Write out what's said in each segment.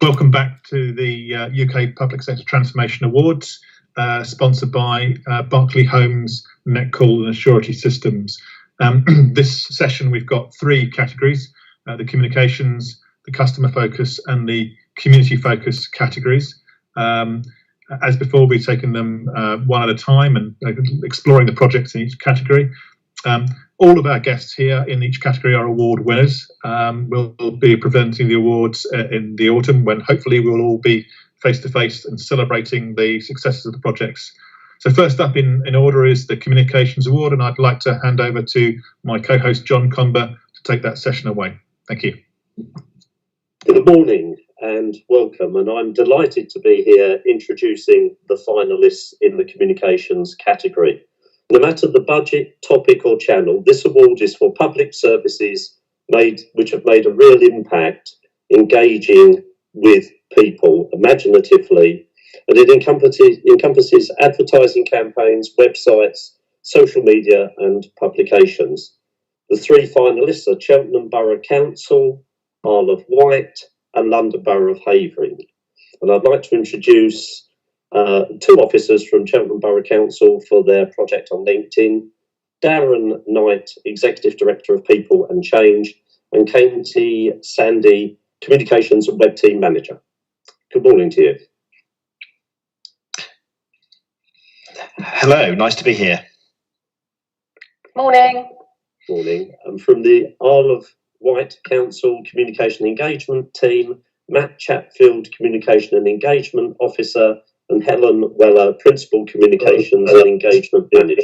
Welcome back to the UK Public Sector Transformation Awards, sponsored by Berkeley Homes, Netcall and Assurity Systems. This session we've got three categories, the communications, the customer focus and the community focus categories. As before, we've taken them one at a time and exploring the projects in each category. All of our guests here in each category are award winners. We'll be presenting the awards in the autumn when hopefully we'll all be face-to-face and celebrating the successes of the projects. So first up in order is the Communications Award, and I'd like to hand over to my co-host John Comber to take that session away. Thank you. Good morning and welcome, and I'm delighted to be here introducing the finalists in the Communications category. No matter the budget, topic or channel, this award is for public services which have made a real impact engaging with people imaginatively, and it encompasses advertising campaigns, websites, social media and publications. The three finalists are Cheltenham Borough Council, Isle of Wight and London Borough of Havering. And I'd like to introduce two officers from Cheltenham Borough Council for their project on LinkedIn, Darren Knight, Executive Director of People and Change, and Katie Sandy, Communications and Web Team Manager. Good morning to you. Hello, nice to be here. Morning. Morning. I'm from the Isle of Wight Council Communication Engagement Team, Matt Chatfield, Communication and Engagement Officer, and Helen Weller, Principal Communications and Engagement Manager.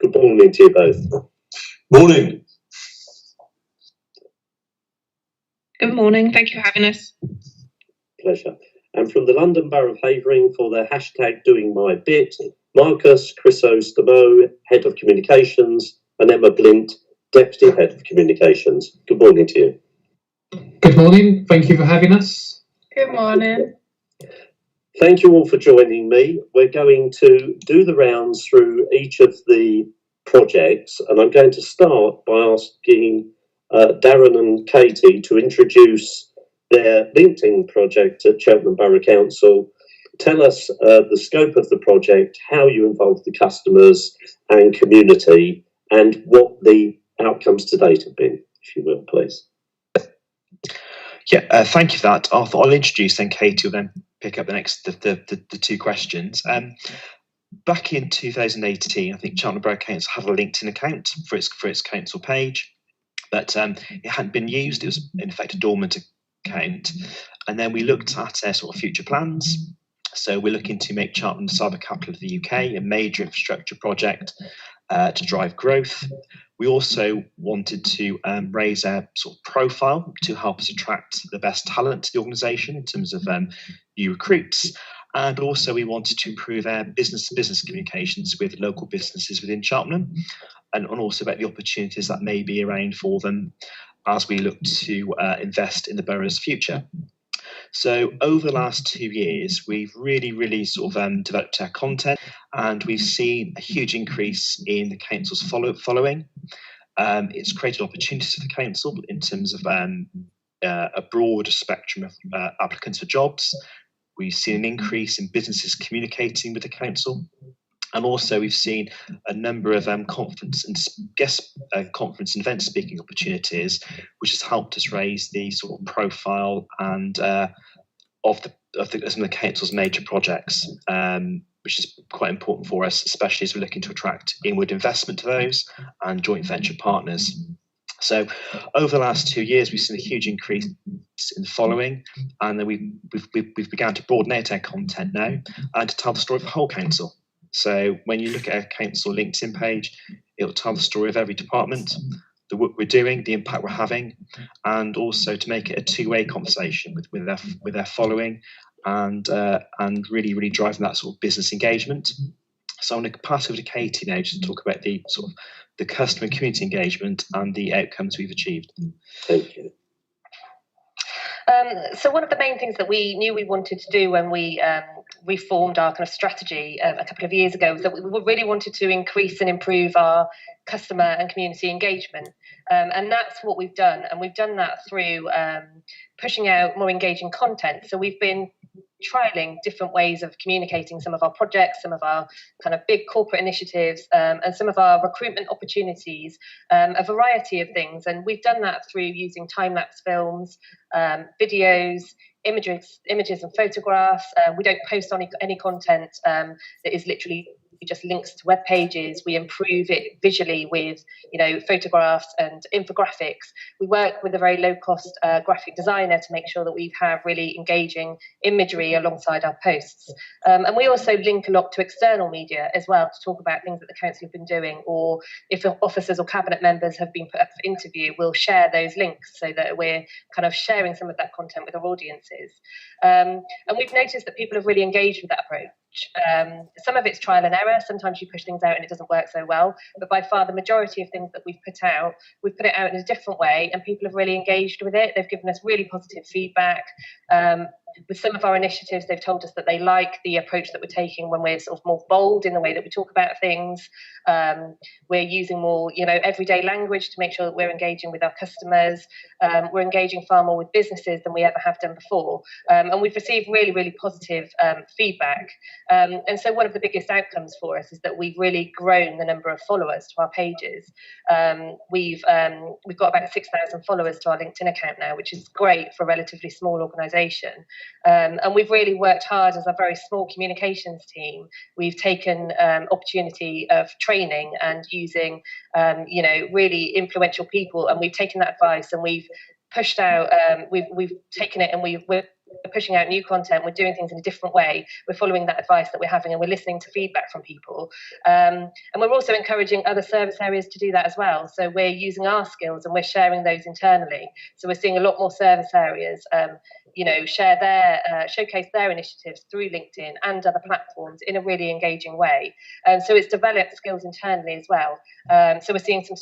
Good morning to you both. Morning. Good morning. Thank you for having us. Pleasure. And from the London Borough of Havering for their hashtag Doing My Bit, Marcus Chrysostomo, Head of Communications, and Emma Blint, Deputy Head of Communications. Good morning to you. Good morning. Thank you for having us. Good morning. Thank you all for joining me. We're going to do the rounds through each of the projects, and I'm going to start by asking Darren and Katie to introduce their LinkedIn project at Cheltenham Borough Council. Tell us the scope of the project, how you involved the customers and community, and what the outcomes to date have been, if you will, please. Yeah, thank you for that, Arthur. I'll introduce, then Katie will then pick up the two questions. Back in 2018, I think Cheltenham Borough Council had a LinkedIn account for its council page, but it hadn't been used. It was in effect a dormant account, and then we looked at sort of future plans. So we're looking to make Cheltenham the cyber capital of the UK, a major infrastructure project to drive growth. We also wanted to raise a sort of profile to help us attract the best talent to the organisation in terms of new recruits. And also we wanted to improve our business-to-business communications with local businesses within Cheltenham, and also about the opportunities that may be around for them as we look to invest in the borough's future. So over the last 2 years, we've really sort of developed our content, and we've seen a huge increase in the council's following. It's created opportunities for the council in terms of a broader spectrum of applicants for jobs. We've seen an increase in businesses communicating with the council. And also we've seen a number of conference and event speaking opportunities, which has helped us raise the sort of profile and of some of the council's major projects, which is quite important for us, especially as we're looking to attract inward investment to those and joint venture partners. So over the last 2 years, we've seen a huge increase in following, and then we've begun to broaden out our content now and to tell the story of the whole council. So when you look at our council LinkedIn page, it will tell the story of every department, the work we're doing, the impact we're having, and also to make it a two-way conversation with their following, and really driving that sort of business engagement. So I'm going to pass over to Katie now just to talk about the sort of the customer and community engagement and the outcomes we've achieved. Thank you. So one of the main things that we knew we wanted to do when we reformed our kind of strategy a couple of years ago was that we really wanted to increase and improve our customer and community engagement. And that's what we've done. And we've done that through pushing out more engaging content. So we've been trialing different ways of communicating some of our projects, some of our kind of big corporate initiatives, and some of our recruitment opportunities, a variety of things. And we've done that through using time-lapse films, videos, images and photographs. We don't post any content that is literally just links to web pages. We improve it visually with, photographs and infographics. We work with a very low-cost graphic designer to make sure that we have really engaging imagery alongside our posts. And we also link a lot to external media as well to talk about things that the council have been doing, or if officers or cabinet members have been put up for interview, we'll share those links so that we're kind of sharing some of that content with our audiences. And we've noticed that people have really engaged with that approach. Some of it's trial and error. Sometimes you push things out and it doesn't work so well, but by far the majority of things that we've put it out in a different way, and people have really engaged with it. They've given us really positive feedback. With some of our initiatives, they've told us that they like the approach that we're taking when we're sort of more bold in the way that we talk about things. We're using more, everyday language to make sure that we're engaging with our customers. We're engaging far more with businesses than we ever have done before. And we've received really, really positive feedback. And so one of the biggest outcomes for us is that we've really grown the number of followers to our pages. We've got about 6,000 followers to our LinkedIn account now, which is great for a relatively small organisation. And we've really worked hard as a very small communications team. We've taken opportunity of training and using, really influential people, and we've taken that advice and we've pushed out. We've taken it and we're pushing out new content. We're doing things in a different way. We're following that advice that we're having, and we're listening to feedback from people. And we're also encouraging other service areas to do that as well. So we're using our skills and we're sharing those internally. So we're seeing a lot more service areas, showcase their initiatives through LinkedIn and other platforms in a really engaging way. So it's developed skills internally as well. So we're seeing some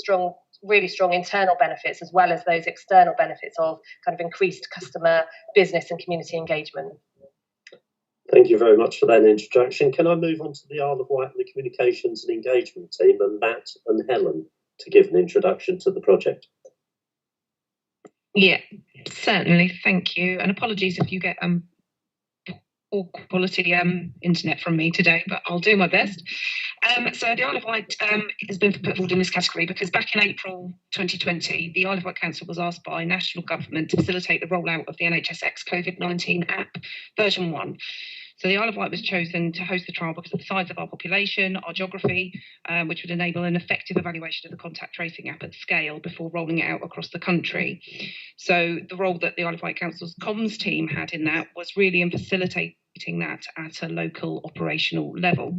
really strong internal benefits as well as those external benefits of kind of increased customer, business and community engagement. Thank you very much for that introduction. Can I move on to the Isle of Wight and the communications and engagement team, and Matt and Helen to give an introduction to the project? Yeah, certainly. Thank you. And apologies if you get poor quality internet from me today, but I'll do my best. So the Isle of Wight has been put forward in this category because back in April 2020, the Isle of Wight Council was asked by national government to facilitate the rollout of the NHSX COVID-19 app version 1. So the Isle of Wight was chosen to host the trial because of the size of our population, our geography, which would enable an effective evaluation of the contact tracing app at scale before rolling it out across the country. So the role that the Isle of Wight Council's comms team had in that was really in facilitating that at a local operational level.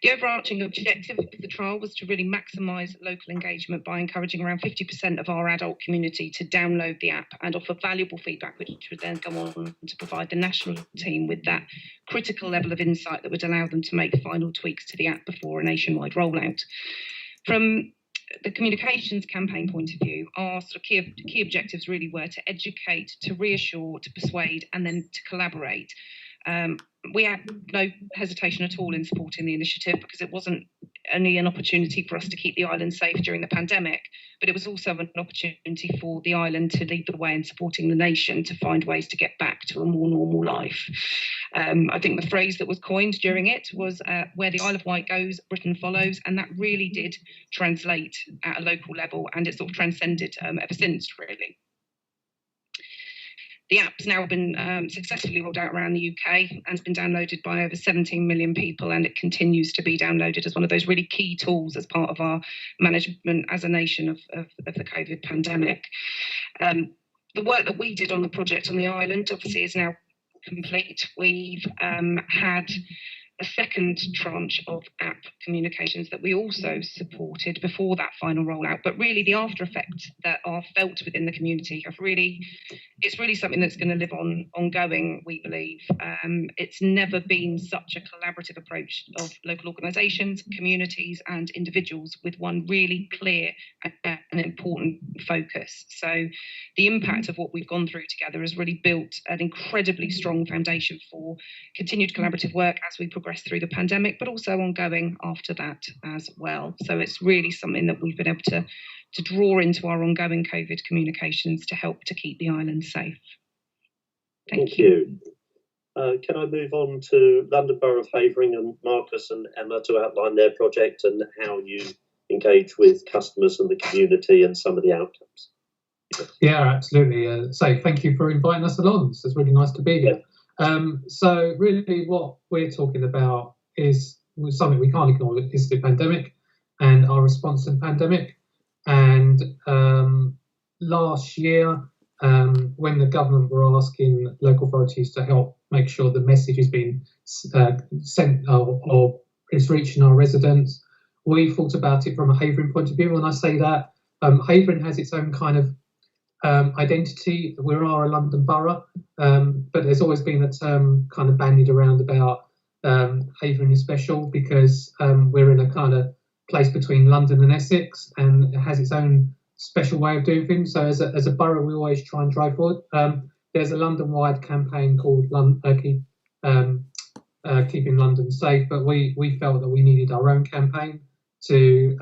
The overarching objective of the trial was to really maximise local engagement by encouraging around 50% of our adult community to download the app and offer valuable feedback, which would then go on to provide the national team with that critical level of insight that would allow them to make final tweaks to the app before a nationwide rollout. From the communications campaign point of view, our sort of key objectives really were to educate, to reassure, to persuade, and then to collaborate. We had no hesitation at all in supporting the initiative because it wasn't only an opportunity for us to keep the island safe during the pandemic, but it was also an opportunity for the island to lead the way in supporting the nation to find ways to get back to a more normal life. I think the phrase that was coined during it was where the Isle of Wight goes, Britain follows, and that really did translate at a local level, and it's sort of transcended ever since, really. The app's now been successfully rolled out around the UK and has been downloaded by over 17 million people, and it continues to be downloaded as one of those really key tools as part of our management as a nation of the COVID pandemic. The work that we did on the project on the island obviously is now complete. We've had a second tranche of app communications that we also supported before that final rollout. But really, the after effects that are felt within the community it's really something that's going to live ongoing, we believe. It's never been such a collaborative approach of local organisations, communities and individuals with one really clear and important focus. So the impact of what we've gone through together has really built an incredibly strong foundation for continued collaborative work as we progress through the pandemic, but also ongoing after that as well. So it's really something that we've been able to draw into our ongoing COVID communications to help to keep the island safe. Thank you. Can I move on to London Borough of Havering and Marcus and Emma to outline their project and how you engage with customers and the community and some of the outcomes? Yeah, absolutely. So thank you for inviting us along. It's really nice to be here. So really what we're talking about is something we can't ignore, is the pandemic and our response to the pandemic. And last year, when the government were asking local authorities to help make sure the message is being sent or is reaching our residents, we thought about it from a Havering point of view. When I say that, Havering has its own kind of identity. We are a London borough, but there's always been a term kind of bandied around about Havering is special because we're in a kind of place between London and Essex, and it has its own special way of doing things. So as a borough, we always try and drive forward. There's a London-wide campaign called Keeping London Safe, but we felt that we needed our own campaign to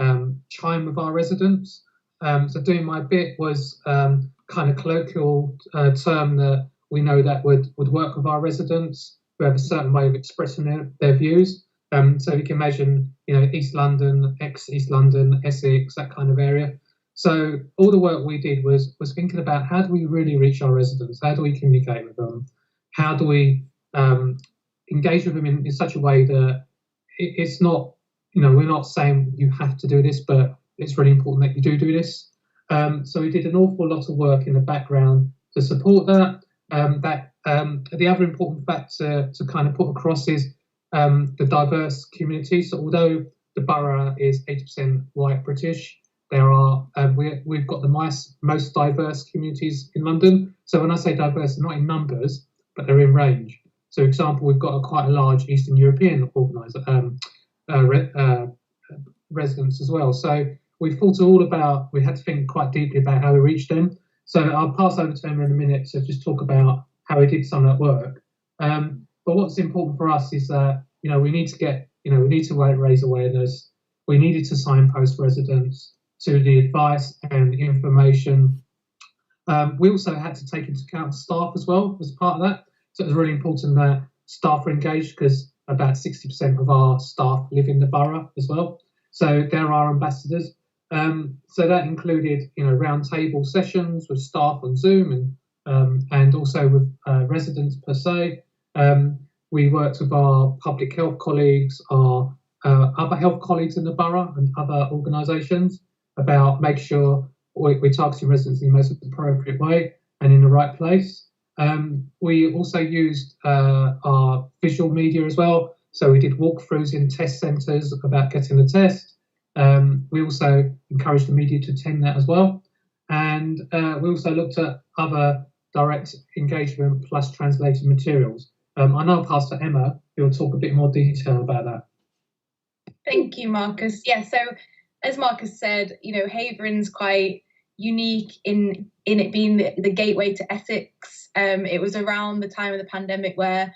chime with our residents. So doing my bit was kind of colloquial term that we know that would work with our residents who have a certain way of expressing their views. So you can imagine, East London, ex-East London, Essex, that kind of area. So all the work we did was thinking about how do we really reach our residents? How do we communicate with them? How do we engage with them in such a way that it's not, we're not saying you have to do this, but it's really important that you do this. So we did an awful lot of work in the background to support that. The other important fact to kind of put across is the diverse community. So although the borough is 80% white British, there are we've got the most diverse communities in London. So when I say diverse, not in numbers, but they're in range. So, for example, we've got quite a large Eastern European residents as well. So we thought we had to think quite deeply about how we reach them. So I'll pass over to Emma in a minute to just talk about how we did some of that work. But what's important for us is that, we need to raise awareness. We needed to signpost residents to the advice and information. We also had to take into account staff as well as part of that. So it was really important that staff are engaged because about 60% of our staff live in the borough as well. So they're our ambassadors. So that included, roundtable sessions with staff on Zoom and also with residents per se. We worked with our public health colleagues, our other health colleagues in the borough and other organisations about make sure we're targeting residents in the most appropriate way and in the right place. We also used our visual media as well. So we did walkthroughs in test centres about getting the test. We also encouraged the media to attend that as well. And we also looked at other direct engagement plus translated materials. I now pass to Emma, who will talk a bit more detail about that. Thank you, Marcus. Yeah, so as Marcus said, Havering's quite unique in it being the gateway to Essex. It was around the time of the pandemic where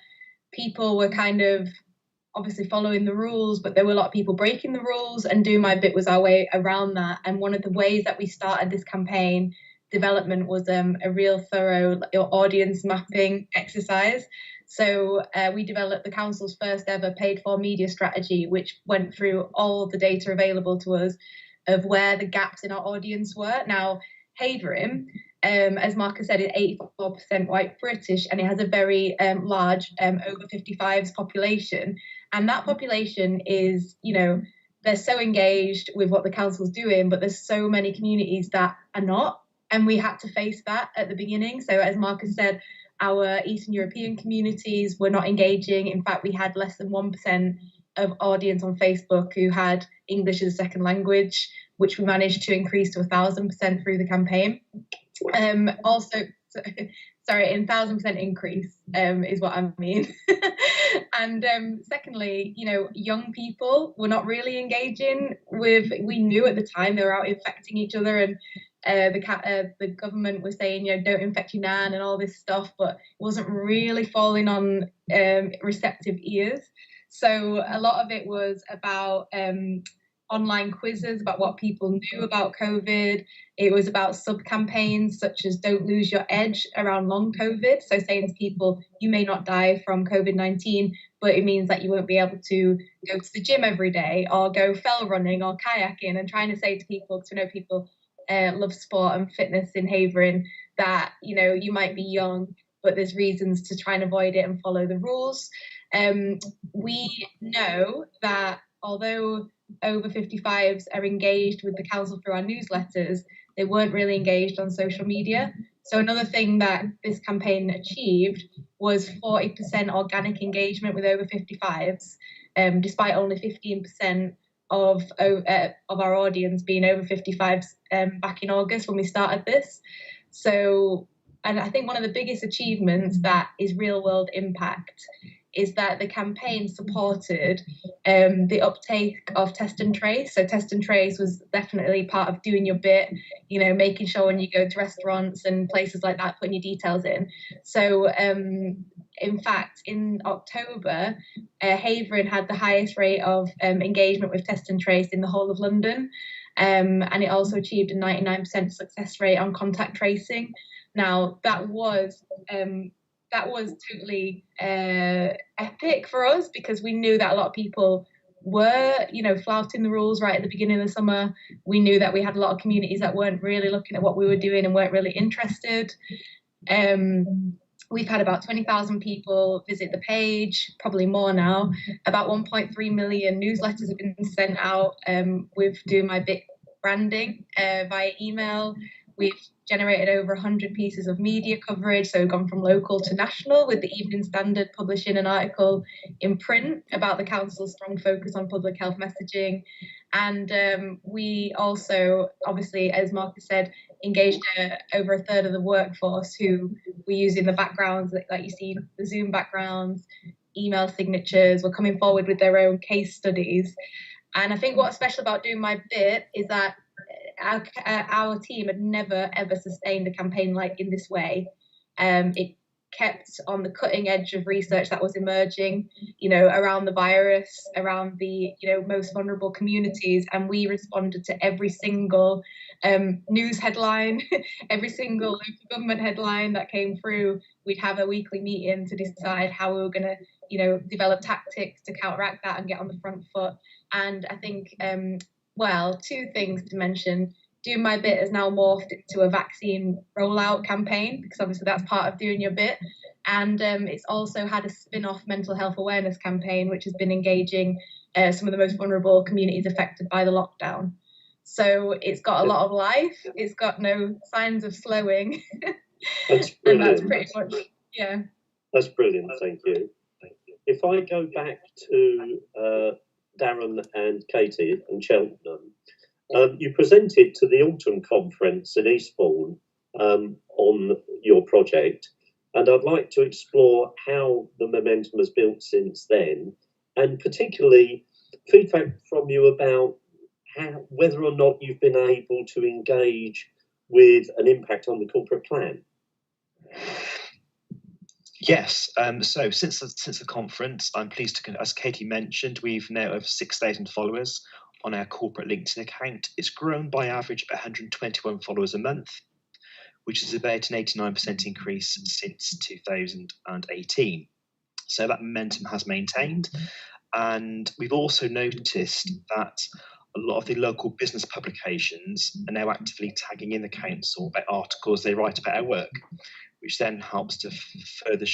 people were kind of obviously following the rules, but there were a lot of people breaking the rules, and Do My Bit was our way around that. And one of the ways that we started this campaign development was a real thorough audience mapping exercise. So we developed the council's first ever paid for media strategy, which went through all the data available to us of where the gaps in our audience were. Now, Havering, as Marcus said, is 84% white British, and it has a very large over 55s population. And that population is, they're so engaged with what the council's doing, but there's so many communities that are not. And we had to face that at the beginning. So as Marcus said, our Eastern European communities were not engaging. In fact, we had less than 1% of audience on Facebook who had English as a second language, which we managed to increase to 1,000% through the campaign. Also, sorry, 1,000% increase is what I mean. And secondly, young people were not really engaging with. We knew at the time they were out infecting each other, and the government was saying, don't infect your nan and all this stuff, but it wasn't really falling on receptive ears. So a lot of it was about online quizzes about what people knew about COVID. It was about sub-campaigns such as Don't Lose Your Edge around long COVID. So saying to people, you may not die from COVID-19, but it means that you won't be able to go to the gym every day or go fell running or kayaking, and trying to say to people, because we know people love sport and fitness in Havering, that, you might be young, but there's reasons to try and avoid it and follow the rules. We know that although over 55s are engaged with the council through our newsletters, they weren't really engaged on social media. So another thing that this campaign achieved was 40% organic engagement with over 55s, despite only 15% of our audience being over 55s back in August when we started this. So, and I think one of the biggest achievements that is real world impact is that the campaign supported the uptake of test and trace. So test and trace was definitely part of doing your bit, making sure when you go to restaurants and places like that, putting your details in. So in fact, in October, Havering had the highest rate of engagement with test and trace in the whole of London. And it also achieved a 99% success rate on contact tracing. Now, that was totally epic for us, because we knew that a lot of people were, flouting the rules right at the beginning of the summer. We knew that we had a lot of communities that weren't really looking at what we were doing and weren't really interested. We've had about 20,000 people visit the page, probably more now. About 1.3 million newsletters have been sent out with Do My Bit branding via email. We've generated over 100 pieces of media coverage, so we've gone from local to national, with the Evening Standard publishing an article in print about the council's strong focus on public health messaging. And we also, obviously, as Marcus said, engaged over a third of the workforce who were using the backgrounds that you see, the Zoom backgrounds, email signatures, were coming forward with their own case studies. And I think what's special about Doing My Bit is that our team had never ever sustained a campaign like in this way. It kept on the cutting edge of research that was emerging, around the virus, around the most vulnerable communities, and we responded to every single news headline, every single local government headline that came through. We'd have a weekly meeting to decide how we were going to, develop tactics to counteract that and get on the front foot. And I think two things to mention. Doing My Bit has now morphed into a vaccine rollout campaign, because obviously that's part of Doing Your Bit. And it's also had a spin-off mental health awareness campaign, which has been engaging some of the most vulnerable communities affected by the lockdown. So it's got a lot of life. It's got no signs of slowing. That's brilliant. And that's pretty much, yeah. That's brilliant, thank you. If I go back to Darren and Katie and Cheltenham, you presented to the autumn conference in Eastbourne on your project, and I'd like to explore how the momentum has built since then, and particularly feedback from you about whether or not you've been able to engage with an impact on the corporate plan. Yes, so since the conference, I'm pleased to, as Katie mentioned, we've now over 6,000 followers on our corporate LinkedIn account. It's grown by average about 121 followers a month, which is about an 89% increase since 2018. So that momentum has maintained. And we've also noticed that a lot of the local business publications are now actively tagging in the council about articles they write about our work, which then helps to further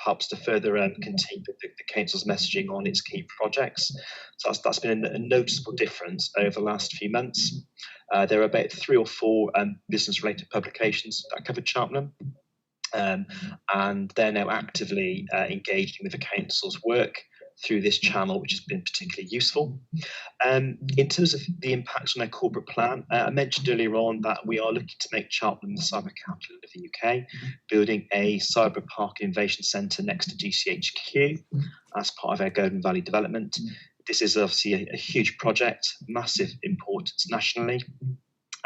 continue the council's messaging on its key projects. So that's been a noticeable difference over the last few months. There are about 3 or 4 business-related publications that cover Cheltenham, and they're now actively engaging with the council's work through this channel, which has been particularly useful. In terms of the impact on our corporate plan, I mentioned earlier on that we are looking to make Cheltenham the cyber capital of the UK, building a cyber park innovation centre next to GCHQ as part of our Golden Valley development. This is obviously a huge project, massive importance nationally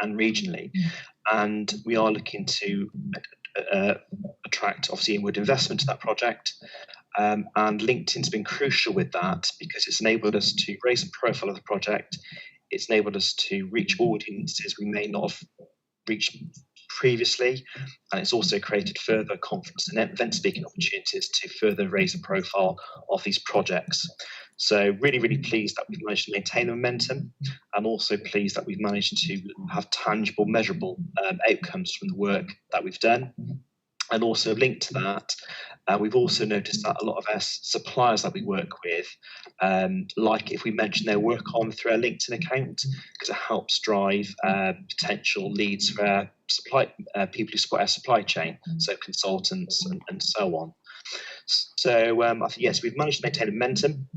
and regionally, and we are looking to attract obviously inward investment to that project. And LinkedIn's been crucial with that because it's enabled us to raise the profile of the project. It's enabled us to reach audiences we may not have reached previously, and it's also created further conference and event speaking opportunities to further raise the profile of these projects. So really, really pleased that we've managed to maintain the momentum, and also pleased that we've managed to have tangible, measurable outcomes from the work that we've done. And also linked to that, we've also noticed that a lot of our suppliers that we work with, like if we mention their work on through our LinkedIn account, because it helps drive potential leads for our people who support our supply chain, so consultants and so on. So I think, yes, we've managed to maintain momentum.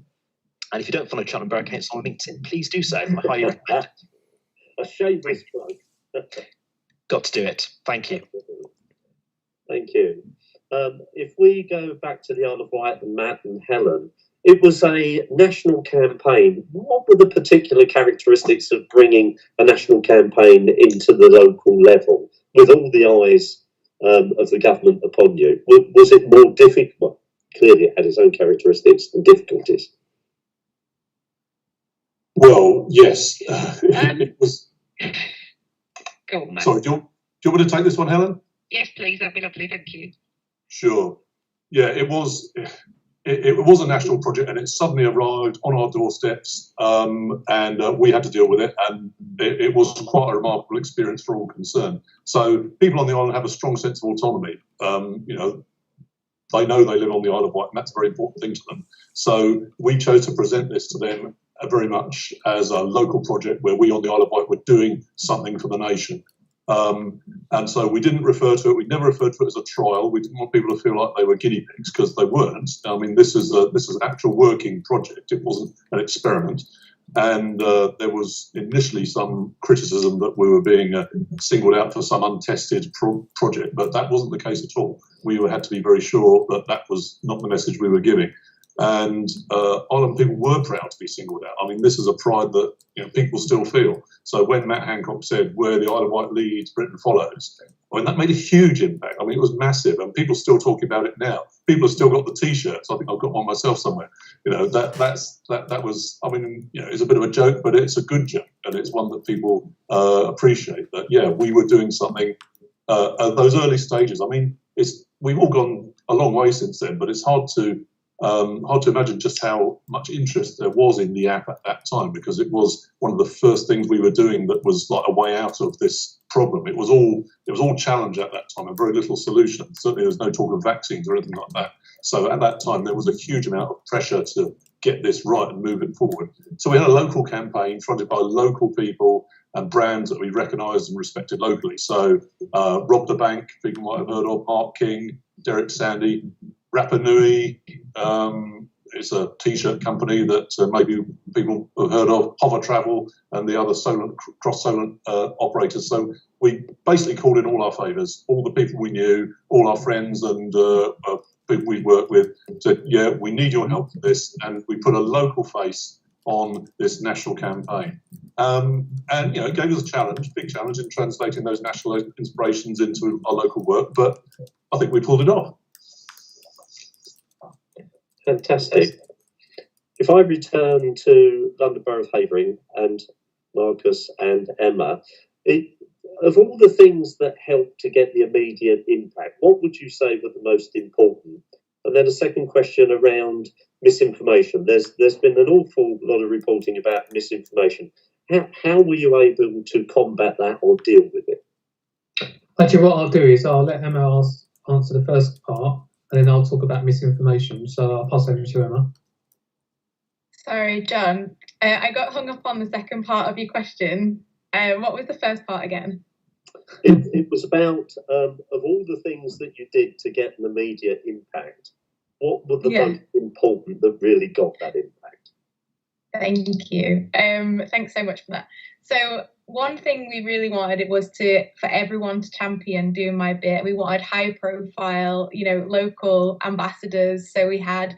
And if you don't follow Cheltenham Borough Council on LinkedIn, please do so. I highly recommend it. A shameless plug. Got to do it. Thank you. Thank you. If we go back to the Isle of Wight and Matt and Helen, it was a national campaign. What were the particular characteristics of bringing a national campaign into the local level with all the eyes of the government upon you? Was it more difficult? Well, clearly it had its own characteristics and difficulties. Well, yes. It was. Go on, Matt. Sorry, do you want me to take this one, Helen? Yes, please. That'd be lovely. Thank you. Sure. Yeah, it was. It was a national project, and it suddenly arrived on our doorsteps, and we had to deal with it. And it was quite a remarkable experience for all concerned. So people on the island have a strong sense of autonomy. You know they live on the Isle of Wight, and that's a very important thing to them. So we chose to present this to them very much as a local project where we on the Isle of Wight were doing something for the nation. And so we didn't refer to it. We never referred to it as a trial. We didn't want people to feel like they were guinea pigs, because they weren't. I mean, this is an actual working project. It wasn't an experiment. And there was initially some criticism that we were being singled out for some untested project, but that wasn't the case at all. We had to be very sure that that was not the message we were giving. And Island people were proud to be singled out. I mean, this is a pride that people still feel. So when Matt Hancock said, "Where the Isle of Wight leads, Britain follows," I mean, that made a huge impact. I mean, it was massive, and people are still talking about it now. People have still got the T-shirts. I think I've got one myself somewhere. That was. I mean, it's a bit of a joke, but it's a good joke, and it's one that people appreciate. That we were doing something at those early stages. I mean, we've all gone a long way since then, but it's hard to imagine just how much interest there was in the app at that time, because it was one of the first things we were doing that was like a way out of this problem. It was all challenge at that time and very little solution. Certainly there was no talk of vaccines or anything like that. So at that time there was a huge amount of pressure to get this right and move it forward. So we had a local campaign fronted by local people and brands that we recognised and respected locally. So Rob the Bank, people might have heard of, Mark King, Derek Sandy, Rapa Nui, it's a T-shirt company that maybe people have heard of, Hover Travel, and the other cross-Solent operators. So we basically called in all our favours, all the people we knew, all our friends and people we'd worked with, said, we need your help for this, and we put a local face on this national campaign. And it gave us a big challenge in translating those national inspirations into our local work, but I think we pulled it off. Fantastic. If I return to London Borough of Havering and Marcus and Emma, of all the things that helped to get the immediate impact, what would you say were the most important? And then a second question around misinformation. There's been an awful lot of reporting about misinformation. How were you able to combat that or deal with it? Actually, what I'll do is I'll let Emma answer the first part, and then I'll talk about misinformation. So I'll pass over to Emma. Sorry, John. I got hung up on the second part of your question. What was the first part again? It was about, of all the things that you did to get an immediate impact, what were the most important that really got that impact? Thank you. Thanks so much for that. So one thing we really wanted was for everyone to champion doing my bit. We wanted high profile, local ambassadors. So we had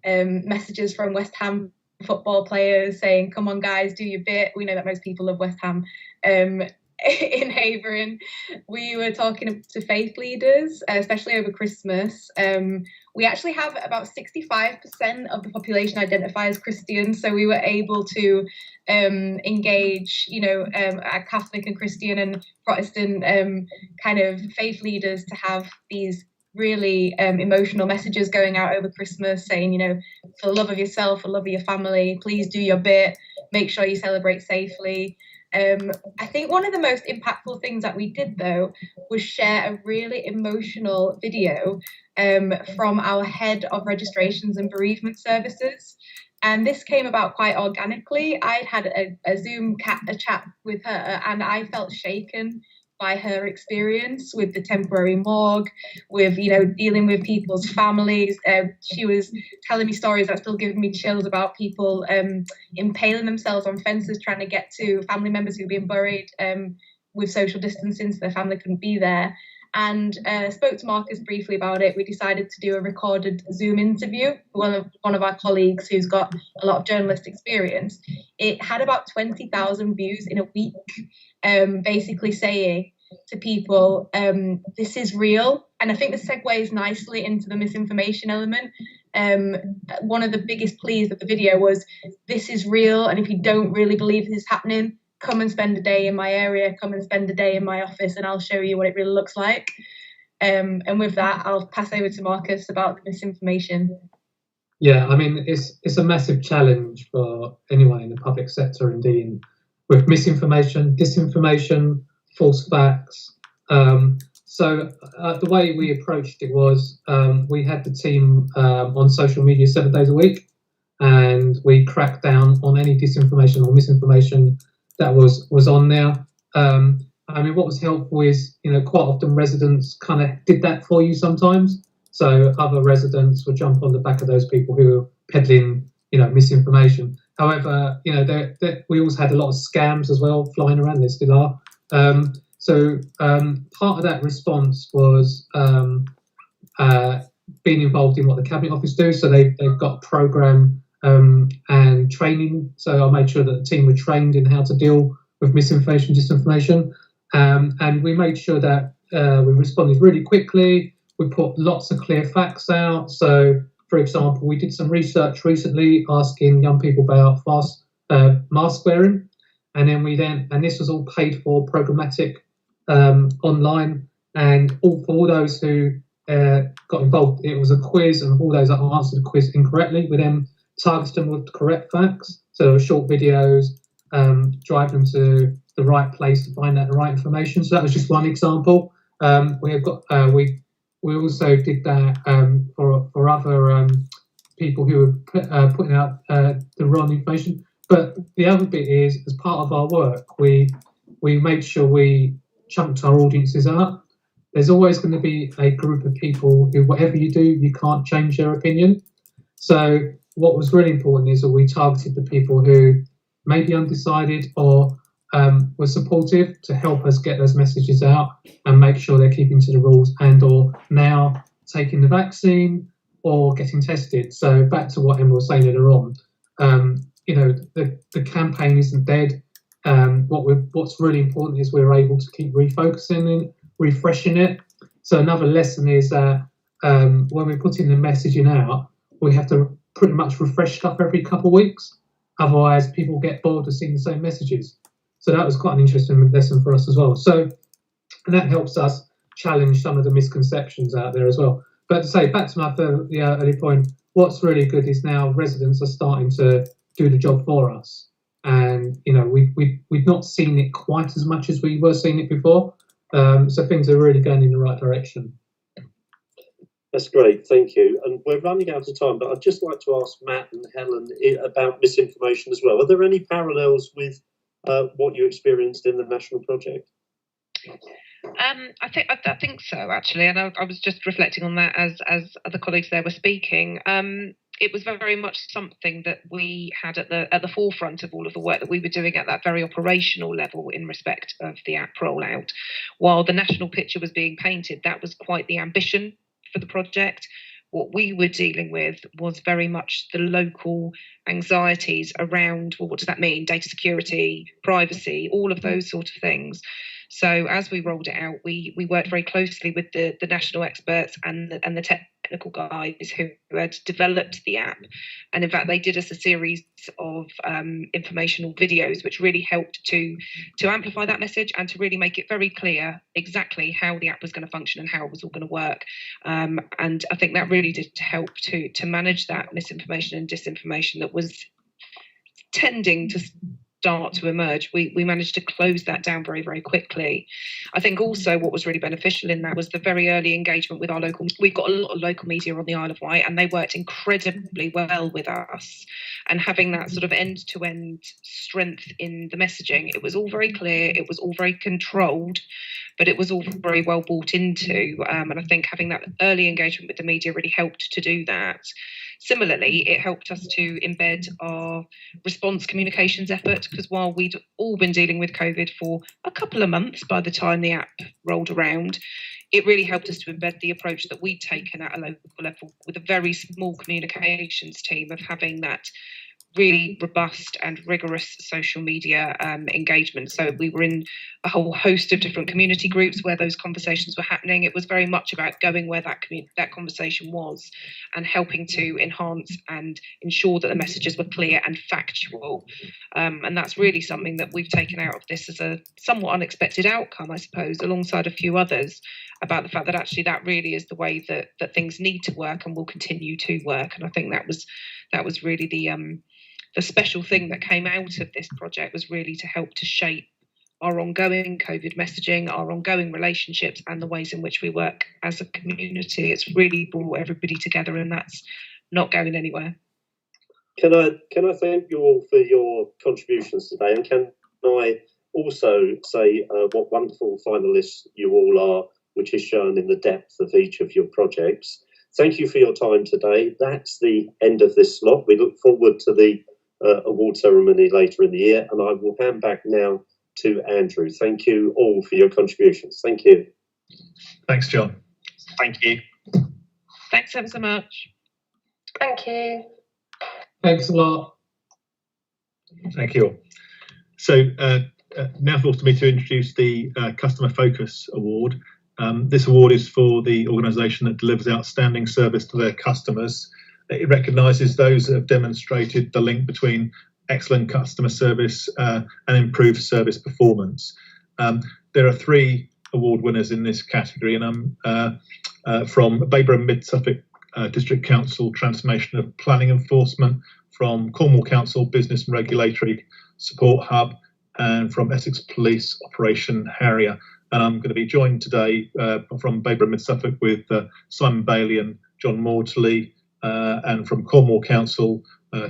messages from West Ham football players saying, "Come on, guys, do your bit." We know that most people love West Ham. In Havering, we were talking to faith leaders, especially over Christmas. We actually have about 65% of the population identify as Christian, so we were able to engage, Catholic and Christian and Protestant kind of faith leaders to have these really emotional messages going out over Christmas, saying, for the love of yourself, for the love of your family, please do your bit, make sure you celebrate safely. I think one of the most impactful things that we did, though, was share a really emotional video from our head of registrations and bereavement services. And this came about quite organically. I'd had a Zoom chat with her, and I felt shaken by her experience with the temporary morgue, with dealing with people's families. She was telling me stories that still give me chills about people impaling themselves on fences trying to get to family members who've been buried with social distancing, so their family couldn't be there. And spoke to Marcus briefly about it. We decided to do a recorded Zoom interview with one of our colleagues who's got a lot of journalist experience. It had about 20,000 views in a week, basically saying to people, this is real. And I think this segues nicely into the misinformation element. One of the biggest pleas of the video was, this is real, and if you don't really believe this is happening, come and spend a day in my area, come and spend a day in my office, and I'll show you what it really looks like. And with that, I'll pass over to Marcus about the misinformation. Yeah, I mean, it's a massive challenge for anyone in the public sector in dealing with misinformation, disinformation, false facts. So the way we approached it was we had the team on social media 7 days a week, and we cracked down on any disinformation or misinformation that was on there. I mean, what was helpful is, quite often residents kind of did that for you sometimes. So other residents would jump on the back of those people who were peddling, misinformation. However, we also had a lot of scams as well flying around. There still are. So part of that response was being involved in what the Cabinet Office do. So they've got a programme and training. So I made sure that the team were trained in how to deal with misinformation, disinformation. And we made sure that we responded really quickly. We put lots of clear facts out. So, for example, we did some research recently asking young people about mask wearing. And then this was all paid for, programmatic, online. And for all those who got involved, it was a quiz, and all those that answered the quiz incorrectly, we then targeted them with the correct facts. So there were short videos, drive them to the right place to find out the right information. So that was just one example. We also did that for other people who were putting out the wrong information. But the other bit is, as part of our work, we made sure we chunked our audiences up. There's always going to be a group of people who, whatever you do, you can't change their opinion. So what was really important is that we targeted the people who may be undecided or were supportive, to help us get those messages out and make sure they're keeping to the rules and or now taking the vaccine or getting tested. So back to what Emma was saying earlier on, the campaign isn't dead. What's really important is we're able to keep refocusing and refreshing it. So another lesson is that when we're putting the messaging out, we have to pretty much refresh stuff every couple of weeks. Otherwise, people get bored of seeing the same messages. So that was quite an interesting lesson for us as well. So, and that helps us challenge some of the misconceptions out there as well. But to say, back to my early point, what's really good is now residents are starting to do the job for us. And, we've not seen it quite as much as we were seeing it before. So things are really going in the right direction. That's great, thank you. And we're running out of time, but I'd just like to ask Matt and Helen about misinformation as well. Are there any parallels with what you experienced in the national project? I think so, actually, and I was just reflecting on that as other colleagues there were speaking. It was very much something that we had at the forefront of all of the work that we were doing at that very operational level in respect of the app rollout. While the national picture was being painted, that was quite the ambition for the project. What we were dealing with was very much the local anxieties around, well, what does that mean? Data security, privacy, all of those sort of things. So as we rolled it out, we worked very closely with the national experts and the technical guys who had developed the app. And in fact, they did us a series of informational videos, which really helped to amplify that message and to really make it very clear exactly how the app was going to function and how it was all going to work. And I think that really did help to manage that misinformation and disinformation that was tending to start to emerge. We managed to close that down very, very quickly. I think also what was really beneficial in that was the very early engagement with our local. We've got a lot of local media on the Isle of Wight, and they worked incredibly well with us. And having that sort of end-to-end strength in the messaging, it was all very clear, it was all very controlled, but it was all very well bought into. And I think having that early engagement with the media really helped to do that. Similarly, it helped us to embed our response communications effort, because while we'd all been dealing with COVID for a couple of months by the time the app rolled around, it really helped us to embed the approach that we'd taken at a local level with a very small communications team of having that really robust and rigorous social media engagement. So we were in a whole host of different community groups where those conversations were happening. It was very much about going where that conversation was and helping to enhance and ensure that the messages were clear and factual. And that's really something that we've taken out of this as a somewhat unexpected outcome, I suppose, alongside a few others, about the fact that actually that really is the way that things need to work and will continue to work. And I think that was really the special thing that came out of this project, was really to help to shape our ongoing COVID messaging, our ongoing relationships, and the ways in which we work as a community. It's really brought everybody together, and that's not going anywhere. Can I thank you all for your contributions today, and can I also say what wonderful finalists you all are, which is shown in the depth of each of your projects. Thank you for your time today. That's the end of this slot. We look forward to the award ceremony later in the year, and I will hand back now to Andrew. Thank you all for your contributions. Thank you. Thanks, John. Thank you. Thanks ever so much. Thank you. Thanks a lot. Thank you all. So now falls to me to introduce the Customer Focus Award. This award is for the organisation that delivers outstanding service to their customers. It recognises those that have demonstrated the link between excellent customer service and improved service performance. There are 3 award winners in this category, and I'm from Baber and Mid Suffolk District Council Transformation of Planning Enforcement, from Cornwall Council Business and Regulatory Support Hub, and from Essex Police Operation Harrier. And I'm going to be joined today from Baber and Mid Suffolk with Simon Bailey and John Maudsley, and from Cornwall Council,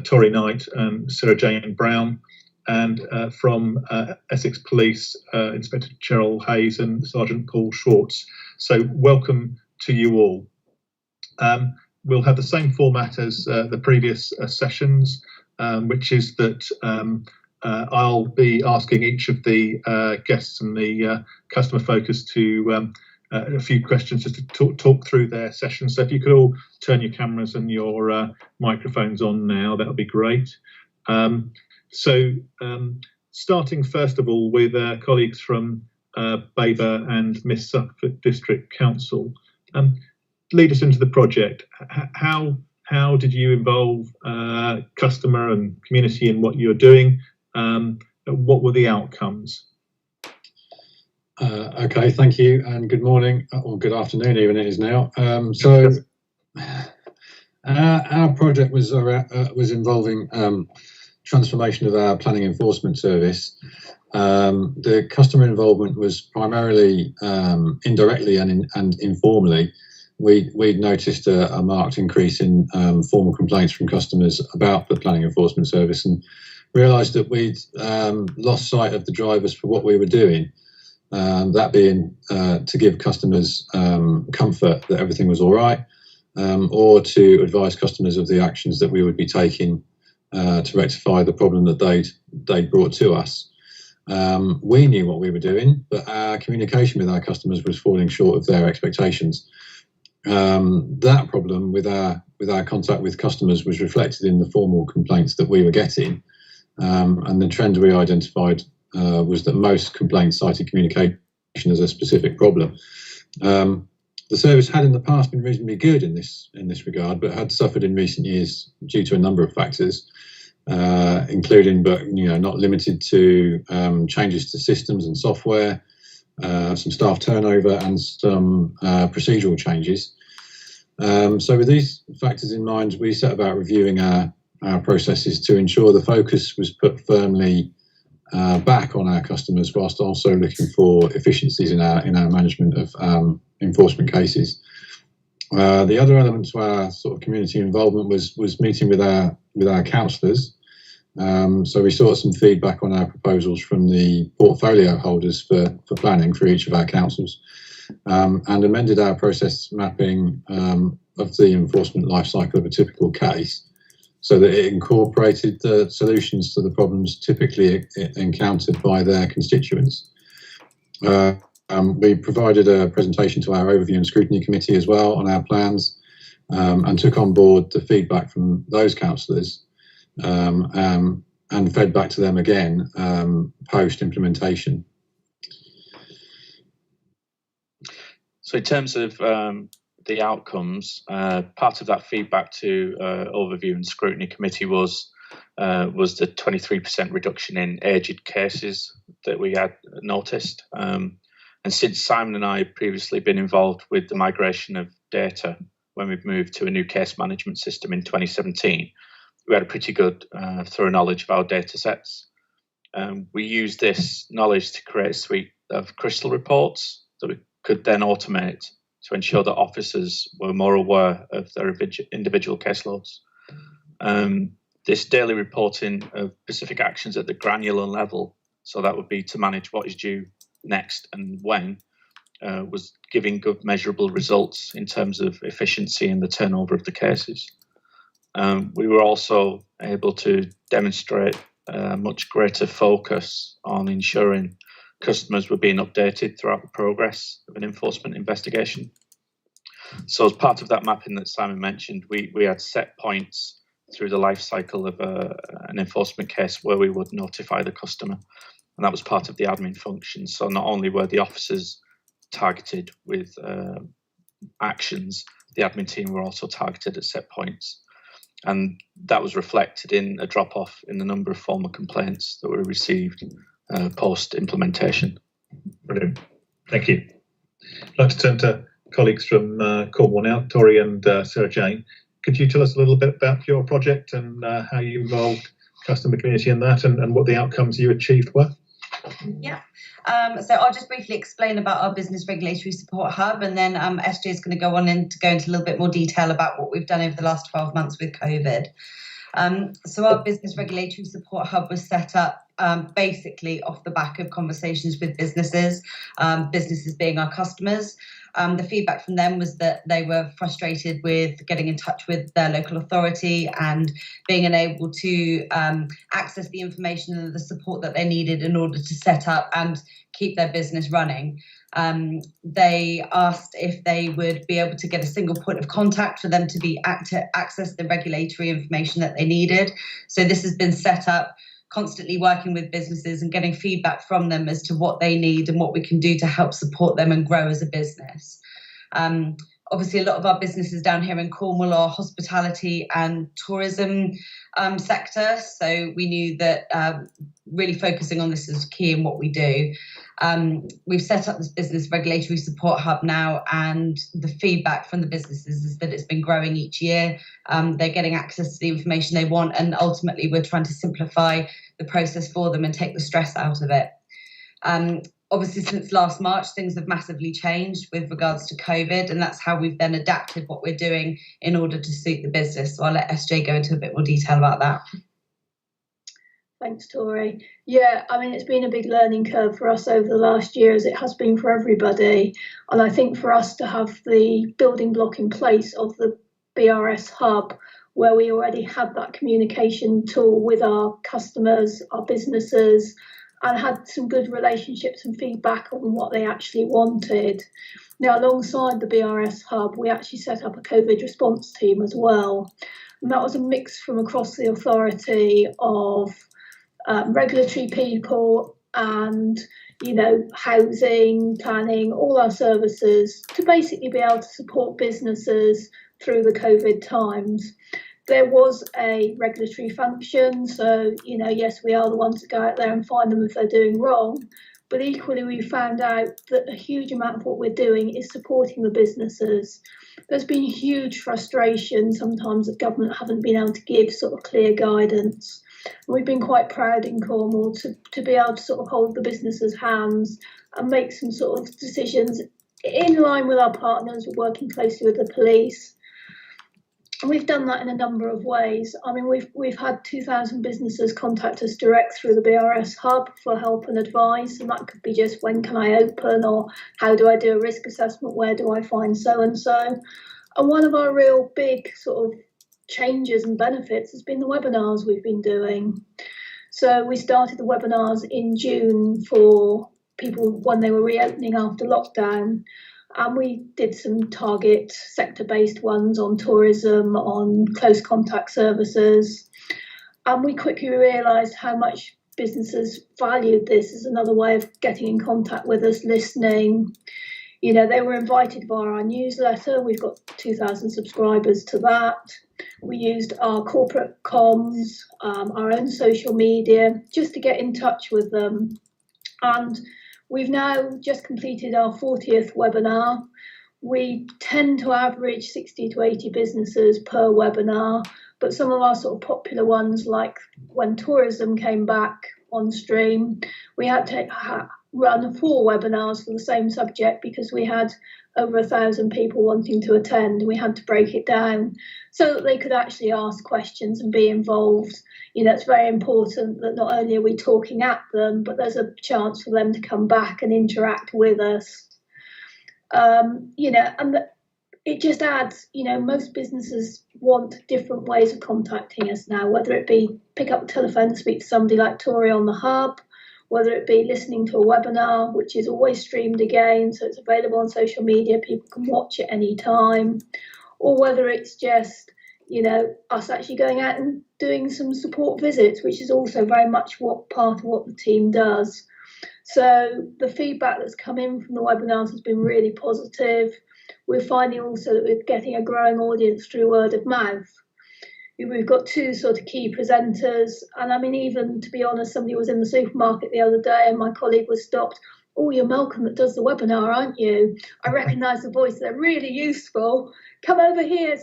Tori Knight and Sarah Jane Brown, and from Essex Police, Inspector Cheryl Hayes and Sergeant Paul Schwartz. So welcome to you all. We'll have the same format as the previous sessions, which is that I'll be asking each of the guests and the customer focus to a few questions just to talk through their session. So if you could all turn your cameras and your microphones on now, that would be great. Starting first of all with colleagues from Baber and Mid Suffolk District Council, lead us into the project. How did you involve customer and community in what you're doing? What were the outcomes? Okay, thank you, and good morning, or good afternoon even it is now. Our project was involving transformation of our planning enforcement service. The customer involvement was primarily indirectly and informally. We'd noticed a marked increase in formal complaints from customers about the planning enforcement service, and realised that we'd lost sight of the drivers for what we were doing. that being to give customers comfort that everything was all right, or to advise customers of the actions that we would be taking to rectify the problem that they'd brought to us. We knew what we were doing, but our communication with our customers was falling short of their expectations. That problem with our contact with customers was reflected in the formal complaints that we were getting, and the trend we identified was that most complaints cited communication as a specific problem. The service had in the past been reasonably good in this regard, but had suffered in recent years due to a number of factors, including, but not limited to, changes to systems and software, some staff turnover, and some procedural changes. So with these factors in mind, we set about reviewing our processes to ensure the focus was put firmly back on our customers, whilst also looking for efficiencies in our management of enforcement cases. The other element to our sort of community involvement was meeting with our councillors. So we sought some feedback on our proposals from the portfolio holders for planning for each of our councils, and amended our process mapping of the enforcement life cycle of a typical case, so that it incorporated the solutions to the problems typically encountered by their constituents. We provided a presentation to our overview and scrutiny committee as well on our plans, and took on board the feedback from those councillors, and fed back to them again post-implementation. So in terms of the outcomes, part of that feedback to overview and scrutiny committee was the 23% reduction in aged cases that we had noticed. And since Simon and I had previously been involved with the migration of data when we moved to a new case management system in 2017, we had a pretty good thorough knowledge of our data sets. We used this knowledge to create a suite of crystal reports that we could then automate to ensure that officers were more aware of their individual caseloads. This daily reporting of specific actions at the granular level, so that would be to manage what is due next and when, was giving good measurable results in terms of efficiency and the turnover of the cases. We were also able to demonstrate a much greater focus on ensuring customers were being updated throughout the progress of an enforcement investigation. So as part of that mapping that Simon mentioned, we had set points through the life cycle of an enforcement case where we would notify the customer, and that was part of the admin function. So not only were the officers targeted with actions, the admin team were also targeted at set points, and that was reflected in a drop-off in the number of formal complaints that were received post-implementation. Brilliant. Thank you. I'd like to turn to colleagues from Cornwall now, Tori and Sarah Jane. Could you tell us a little bit about your project and how you involved customer community in that, and what the outcomes you achieved were? Yeah. So I'll just briefly explain about our Business Regulatory Support Hub, and then SJ is going to go into a little bit more detail about what we've done over the last 12 months with COVID. So our Business Regulatory Support Hub was set up basically off the back of conversations with businesses, businesses being our customers. The feedback from them was that they were frustrated with getting in touch with their local authority and being unable to access the information and the support that they needed in order to set up and keep their business running. They asked if they would be able to get a single point of contact for them to be access the regulatory information that they needed. So this has been set up, constantly working with businesses and getting feedback from them as to what they need and what we can do to help support them and grow as a business. Obviously, a lot of our businesses down here in Cornwall are hospitality and tourism sector, so we knew that really focusing on this is key in what we do. We've set up this Business Regulatory Support Hub now, and the feedback from the businesses is that it's been growing each year. They're getting access to the information they want, and ultimately we're trying to simplify the process for them and take the stress out of it. Obviously, since last March, things have massively changed with regards to COVID, and that's how we've then adapted what we're doing in order to suit the business. So I'll let SJ go into a bit more detail about that. Thanks, Tori. Yeah, I mean, it's been a big learning curve for us over the last year, as it has been for everybody. And I think for us to have the building block in place of the BRS hub, where we already had that communication tool with our customers, our businesses, and had some good relationships and feedback on what they actually wanted. Now, alongside the BRS hub, we actually set up a COVID response team as well. And that was a mix from across the authority of regulatory people and, you know, housing, planning, all our services, to basically be able to support businesses through the COVID times. There was a regulatory function, so, you know, yes, we are the ones that go out there and find them if they're doing wrong, but equally we found out that a huge amount of what we're doing is supporting the businesses. There's been huge frustration sometimes that government haven't been able to give sort of clear guidance. We've been quite proud in Cornwall to be able to sort of hold the businesses' hands and make some sort of decisions in line with our partners, working closely with the police. And we've done that in a number of ways. I mean, we've had 2,000 businesses contact us direct through the BRS hub for help and advice, and that could be just when can I open, or how do I do a risk assessment, where do I find so and so. And one of our real big sort of changes and benefits has been the webinars we've been doing. So we started the webinars in June for people when they were reopening after lockdown. And we did some target sector-based ones on tourism, on close contact services. And we quickly realised how much businesses valued this as another way of getting in contact with us, listening. You know, they were invited via our newsletter. We've got 2,000 subscribers to that. We used our corporate comms, our own social media, just to get in touch with them. And we've now just completed our 40th webinar. We tend to average 60 to 80 businesses per webinar, but some of our sort of popular ones, like when tourism came back on stream, we had to run 4 webinars for the same subject because we had over 1,000 people wanting to attend. We had to break it down so that they could actually ask questions and be involved. You know, it's very important that not only are we talking at them, but there's a chance for them to come back and interact with us. You know, and it just adds, you know, most businesses want different ways of contacting us now, whether it be pick up the telephone and speak to somebody like Tori on the hub, whether it be listening to a webinar, which is always streamed again, so it's available on social media, people can watch it any time, or whether it's just, you know, us actually going out and doing some support visits, which is also very much part of what the team does. So the feedback that's come in from the webinars has been really positive. We're finding also that we're getting a growing audience through word of mouth. We've got 2 sort of key presenters, and I mean, even to be honest, somebody was in the supermarket the other day and my colleague was stopped. Oh, you're Malcolm that does the webinar, aren't you? I recognise the voice, they're really useful. Come over here.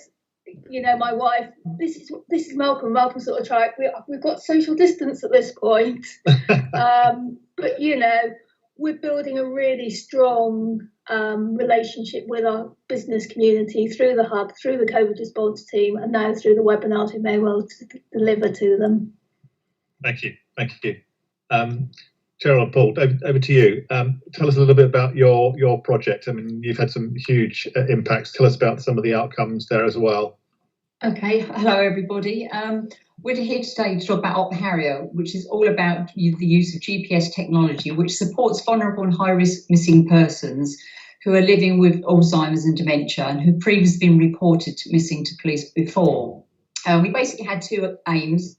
You know, my wife, this is Malcolm. Malcolm sort of tried, we've got social distance at this point. But, you know, we're building a really strong relationship with our business community through the hub, through the COVID response team, and now through the webinars we may well deliver to them. Thank you. Cheryl and Paul, over to you. Tell us a little bit about your project. I mean, you've had some huge impacts. Tell us about some of the outcomes there as well. Okay, hello everybody. We're here today to talk about Op Harrier, which is all about the use of GPS technology, which supports vulnerable and high-risk missing persons who are living with Alzheimer's and dementia and who've previously been reported missing to police before. We basically had 2 aims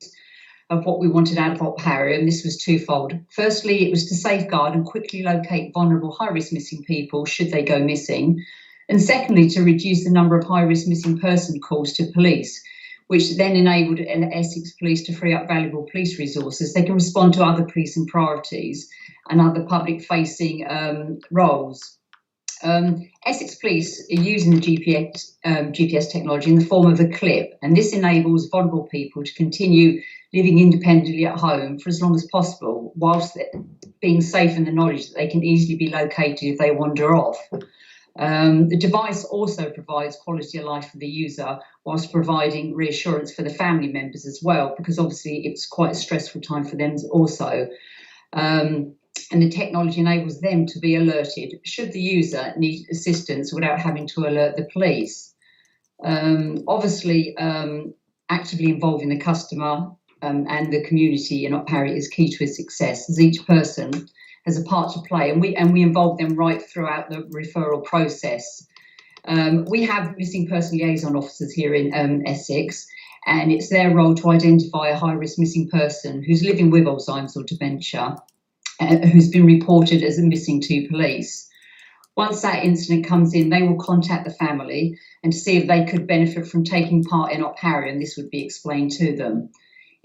of what we wanted out of Op Harrier, and this was twofold. Firstly, it was to safeguard and quickly locate vulnerable high-risk missing people should they go missing. And secondly, to reduce the number of high-risk missing person calls to police, which then enabled Essex Police to free up valuable police resources. They can respond to other policing priorities and other public-facing roles. Essex Police are using the GPS technology in the form of a clip, and this enables vulnerable people to continue living independently at home for as long as possible, whilst being safe in the knowledge that they can easily be located if they wander off. The device also provides quality of life for the user whilst providing reassurance for the family members as well, because obviously it's quite a stressful time for them also. And the technology enables them to be alerted should the user need assistance without having to alert the police. Obviously, actively involving the customer and the community in Opharry is key to its success, as each person has a part to play, and we involve them right throughout the referral process. We have missing person liaison officers here in Essex, and it's their role to identify a high-risk missing person who's living with Alzheimer's or dementia, who's been reported as missing to police. Once that incident comes in, they will contact the family and see if they could benefit from taking part in Opharry, and this would be explained to them.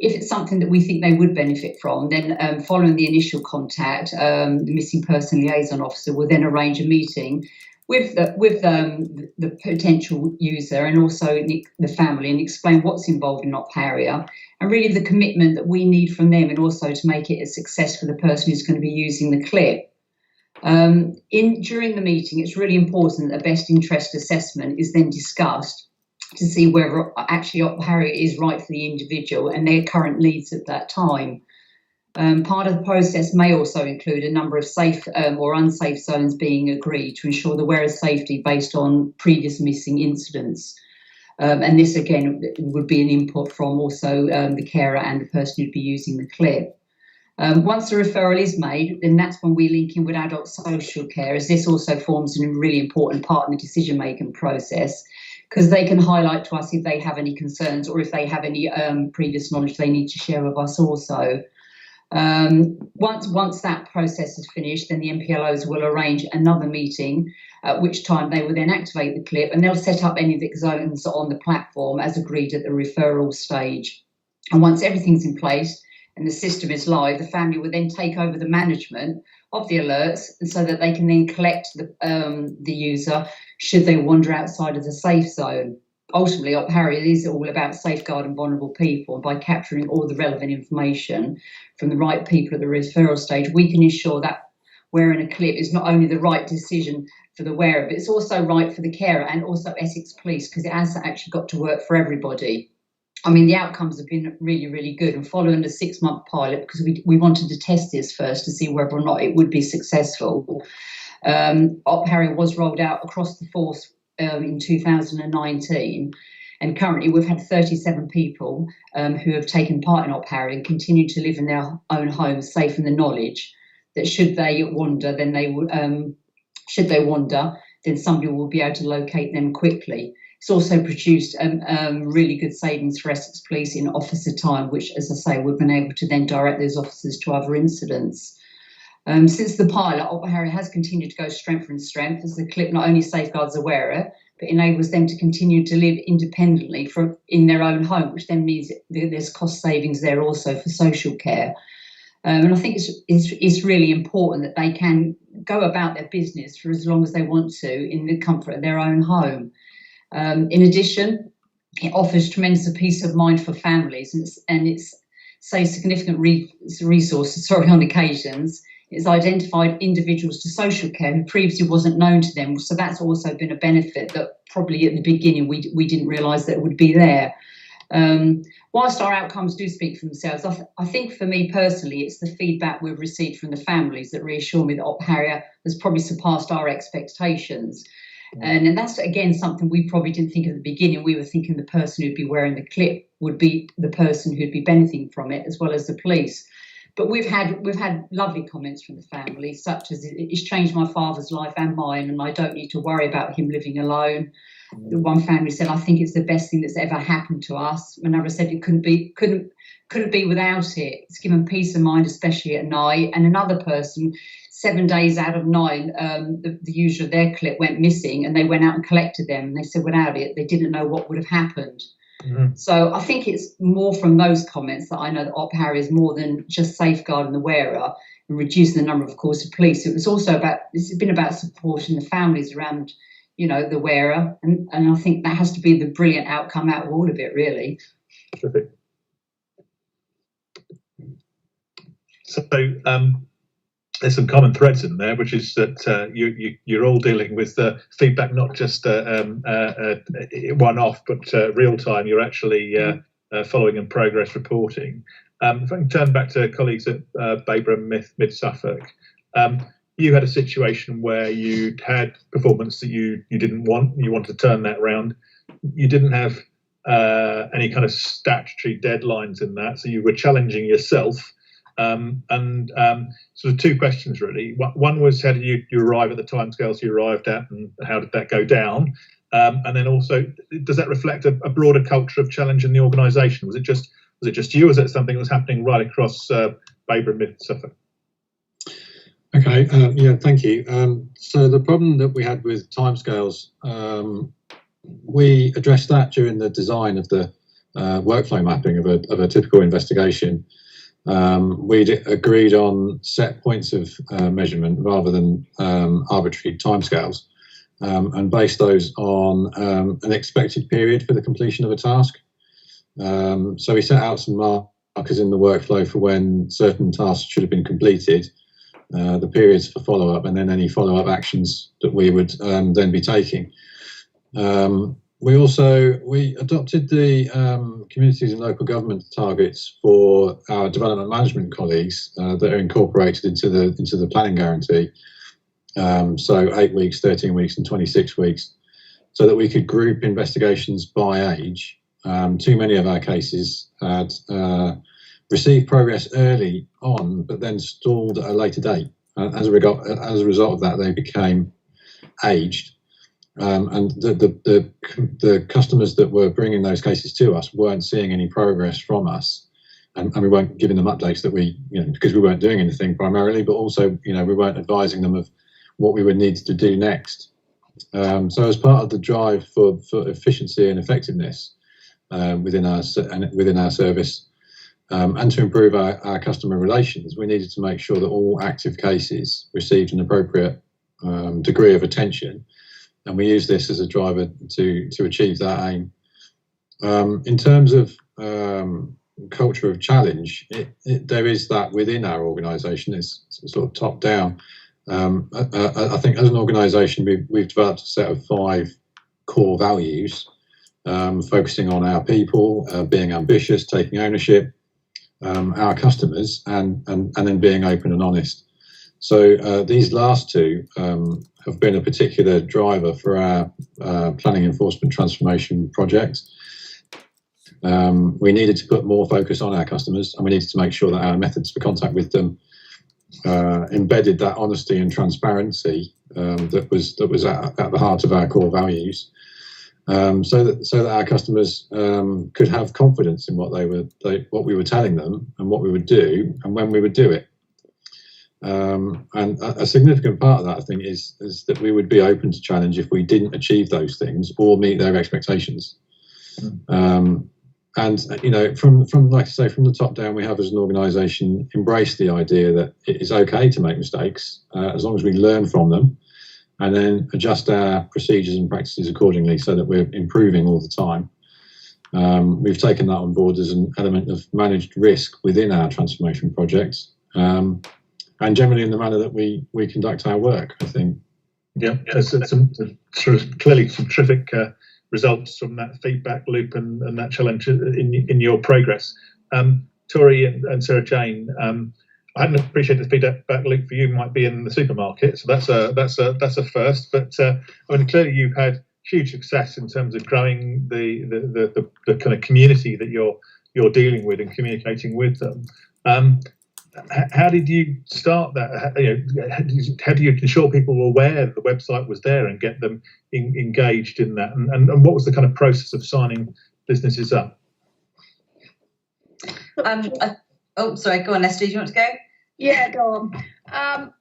If it's something that we think they would benefit from, then following the initial contact, the missing person liaison officer will then arrange a meeting with the potential user and also the family and explain what's involved in Opharry and really the commitment that we need from them, and also to make it a success for the person who's going to be using the clip. During the meeting, it's really important that a best interest assessment is then discussed to see whether actually Opharry is right for the individual and their current needs at that time. Part of the process may also include a number of safe or unsafe zones being agreed to ensure the wearer's safety based on previous missing incidents. And this again would be an input from also the carer and the person who'd be using the clip. Once the referral is made, then that's when we link in with adult social care, as this also forms a really important part in the decision-making process, because they can highlight to us if they have any concerns or if they have any previous knowledge they need to share with us also. Once that process is finished, then the MPLOs will arrange another meeting, at which time they will then activate the clip and they'll set up any of the zones on the platform as agreed at the referral stage. And once everything's in place and the system is live, the family will then take over the management of the alerts, and so that they can then collect the user should they wander outside of the safe zone. Ultimately, Opharry is all about safeguarding vulnerable people, and by capturing all the relevant information from the right people at the referral stage, we can ensure that wearing a clip is not only the right decision for the wearer, but it's also right for the carer and also Essex Police, because it has actually got to work for everybody. I mean, the outcomes have been really, really good, and following the 6-month pilot, because we wanted to test this first to see whether or not it would be successful. Opharry was rolled out across the force in 2019, and currently we've had 37 people who have taken part in Opharry and continue to live in their own homes, safe in the knowledge that should they wander, then somebody will be able to locate them quickly. It's also produced really good savings for Essex Police in officer time, which, as I say, we've been able to then direct those officers to other incidents. Since the pilot, Opharry has continued to go strength from strength, as the clip not only safeguards the wearer, but enables them to continue to live independently in their own home, which then means there's cost savings there also for social care. And I think it's really important that they can go about their business for as long as they want to in the comfort of their own home. In addition, it offers tremendous peace of mind for families, and it's saves significant resources on occasions. It's identified individuals to social care who previously wasn't known to them. So that's also been a benefit that probably at the beginning we didn't realise that it would be there. Whilst our outcomes do speak for themselves, I think for me personally, it's the feedback we've received from the families that reassure me that Opharry has probably surpassed our expectations. And that's, again, something we probably didn't think at the beginning. We were thinking the person who'd be wearing the clip would be the person who'd be benefiting from it, as well as the police. But we've had lovely comments from the family, such as it's changed my father's life and mine, and I don't need to worry about him living alone. One family said, I think it's the best thing that's ever happened to us. Another said it couldn't be without it. It's given peace of mind, especially at night. And another person, 7 days out of 9, the user of their clip went missing, and they went out and collected them. And they said without it, they didn't know what would have happened. Mm-hmm. So I think it's more from those comments that I know that Opharry is more than just safeguarding the wearer and reducing the number, of course, of police. It's been about supporting the families around, the wearer. And I think that has to be the brilliant outcome out of all of it, really. Terrific. So there's some common threads in there, which is that you're all dealing with feedback, not just one-off, but real time. You're actually following and progress reporting. If I can turn back to colleagues at Baber and Mid Suffolk, you had a situation where you had performance that you didn't want. You wanted to turn that around. You didn't have any kind of statutory deadlines in that, so you were challenging yourself. Sort of two questions really. One was, how did you arrive at the timescales you arrived at, and how did that go down? And then also, does that reflect a broader culture of challenge in the organisation? Was it just you, or was it something that was happening right across Baber and Mid Suffolk? Okay, yeah, thank you. So the problem that we had with timescales, we addressed that during the design of the workflow mapping of a typical investigation. We'd agreed on set points of measurement rather than arbitrary timescales, and based those on an expected period for the completion of a task. So we set out some markers in the workflow for when certain tasks should have been completed, the periods for follow-up, and then any follow-up actions that we would then be taking. We adopted the communities and local government targets for our development management colleagues that are incorporated into the planning guarantee. So 8 weeks, 13 weeks, and 26 weeks, so that we could group investigations by age. Too many of our cases had received progress early on, but then stalled at a later date. As a result of that, they became aged. And the customers that were bringing those cases to us weren't seeing any progress from us, and we weren't giving them updates that because we weren't doing anything primarily, but also we weren't advising them of what we would need to do next. So as part of the drive for efficiency and effectiveness within our service, and to improve our customer relations, we needed to make sure that all active cases received an appropriate degree of attention. And we use this as a driver to achieve that aim. In terms of culture of challenge, there is that within our organisation. It's sort of top down. I think as an organisation, we've developed a set of 5 core values, focusing on our people, being ambitious, taking ownership, our customers, and then being open and honest. So these last 2 have been a particular driver for our planning enforcement transformation project. We needed to put more focus on our customers, and we needed to make sure that our methods for contact with them embedded that honesty and transparency that was at the heart of our core values, so that our customers could have confidence in what we were telling them, and what we would do, and when we would do it. And a significant part of that, I think, is that we would be open to challenge if we didn't achieve those things or meet their expectations. And from like I say, from the top down, we have as an organisation embraced the idea that it is okay to make mistakes as long as we learn from them, and then adjust our procedures and practices accordingly, so that we're improving all the time. We've taken that on board as an element of managed risk within our transformation projects. And generally in the manner that we conduct our work, I think. Yeah, there's some sort of clearly some terrific results from that feedback loop and that challenge in your progress. Tori and Sarah Jane, I hadn't appreciated the feedback loop for you might be in the supermarket, so that's a first. But I mean, clearly you've had huge success in terms of growing the kind of community that you're dealing with and communicating with them. How did you start that? How do you ensure people were aware that the website was there and get them engaged in that? And what was the kind of process of signing businesses up? Sorry, go on, Esther. Do you want to go? Yeah, go on.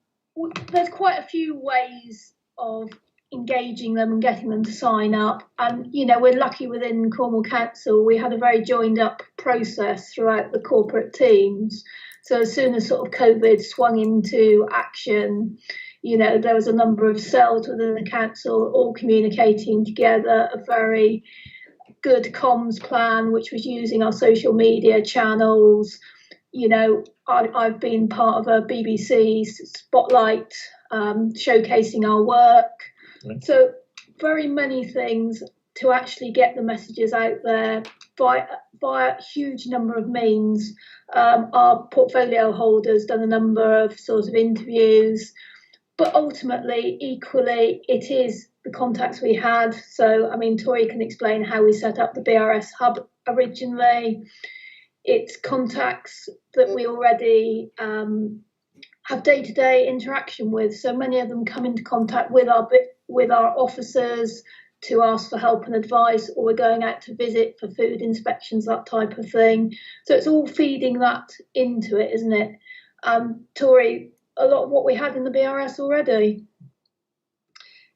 There's quite a few ways of engaging them and getting them to sign up. And, we're lucky within Cornwall Council, we had a very joined up process throughout the corporate teams. So as soon as sort of COVID swung into action, there was a number of cells within the council all communicating together, a very good comms plan, which was using our social media channels, I've been part of a BBC spotlight showcasing our work. Right. So very many things to actually get the messages out there by a huge number of means. Our portfolio holders done a number of sort of interviews, but ultimately, equally, it is the contacts we had. So, I mean, Tori can explain how we set up the BRS hub originally. It's contacts that we already have day-to-day interaction with. So many of them come into contact with our officers to ask for help and advice, or we're going out to visit for food inspections, that type of thing. So it's all feeding that into it, isn't it? Tori, a lot of what we had in the BRS already.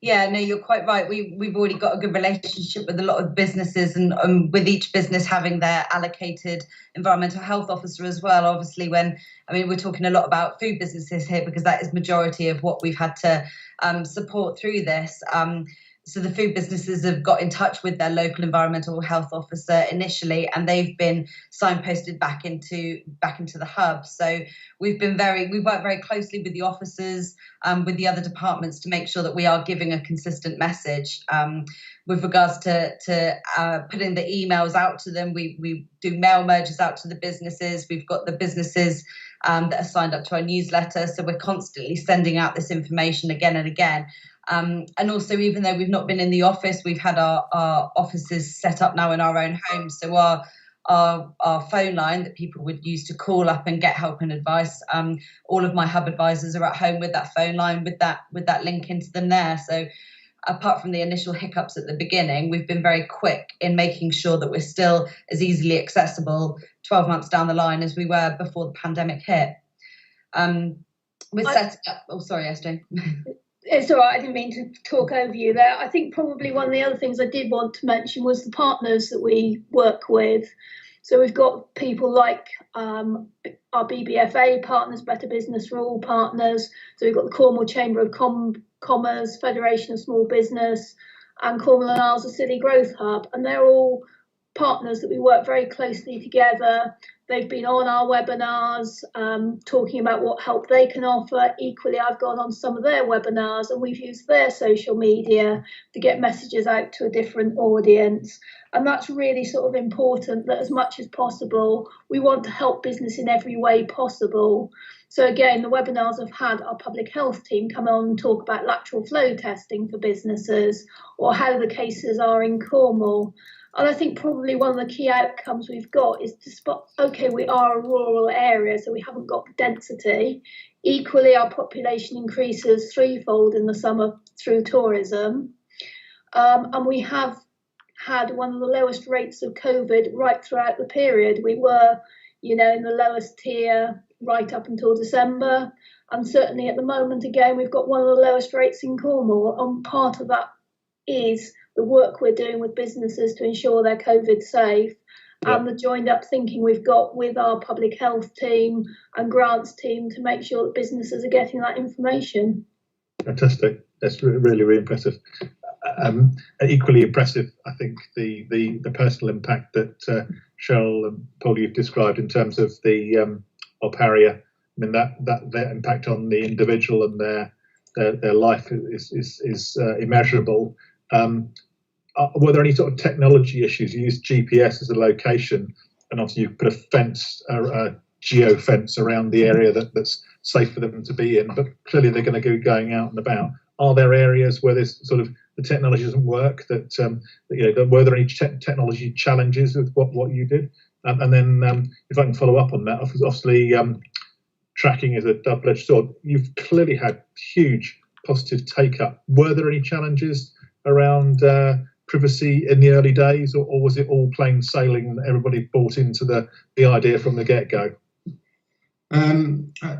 Yeah, no, you're quite right. We've already got a good relationship with a lot of businesses, and with each business having their allocated environmental health officer as well. Obviously, we're talking a lot about food businesses here because that is majority of what we've had to support through this. So the food businesses have got in touch with their local environmental health officer initially, and they've been signposted back into the hub. So we work very closely with the officers, with the other departments to make sure that we are giving a consistent message. With regards to putting the emails out to them, we do mail merges out to the businesses. We've got the businesses that are signed up to our newsletter, so we're constantly sending out this information again and again. And also, even though we've not been in the office, we've had our offices set up now in our own homes. So our phone line that people would use to call up and get help and advice, all of my hub advisors are at home with that phone line with that link into them there. So apart from the initial hiccups at the beginning, we've been very quick in making sure that we're still as easily accessible 12 months down the line as we were before the pandemic hit. We're setting up. Oh, sorry, SJ. It's all right, I didn't mean to talk over you there. I think probably one of the other things I did want to mention was the partners that we work with. So we've got people like our BBFA partners, Better Business Rule partners. So we've got the Cornwall Chamber of Commerce, Federation of Small Business, and Cornwall and Isles of Scilly Growth Hub. And they're all partners that we work very closely together. They've been on our webinars talking about what help they can offer. Equally, I've gone on some of their webinars and we've used their social media to get messages out to a different audience. And that's really sort of important, that as much as possible, we want to help business in every way possible. So again, the webinars have had our public health team come on and talk about lateral flow testing for businesses, or how the cases are in Cornwall. And I think probably one of the key outcomes we've got is to spot, okay, we are a rural area, so we haven't got the density. Equally, our population increases threefold in the summer through tourism. And we have had one of the lowest rates of COVID right throughout the period. We were, in the lowest tier right up until December. And certainly at the moment, again, we've got one of the lowest rates in Cornwall. And part of that is the work we're doing with businesses to ensure they're COVID safe, and the joined up thinking we've got with our public health team and grants team to make sure that businesses are getting that information. Fantastic. That's really, really impressive. Equally impressive, I think, the personal impact that Cheryl and Paul, you've described in terms of the Oparia. I mean, that their impact on the individual and their life is immeasurable. Were there any sort of technology issues? You used GPS as a location, and obviously you put a fence, a geo fence around the area that's safe for them to be in. But clearly they're going to go going out and about. Are there areas where this sort of the technology doesn't work? Were there any technology challenges with what you did? And then if I can follow up on that, obviously tracking is a double-edged sword. You've clearly had huge positive take-up. Were there any challenges around privacy in the early days, or was it all plain sailing and everybody bought into the idea from the get-go?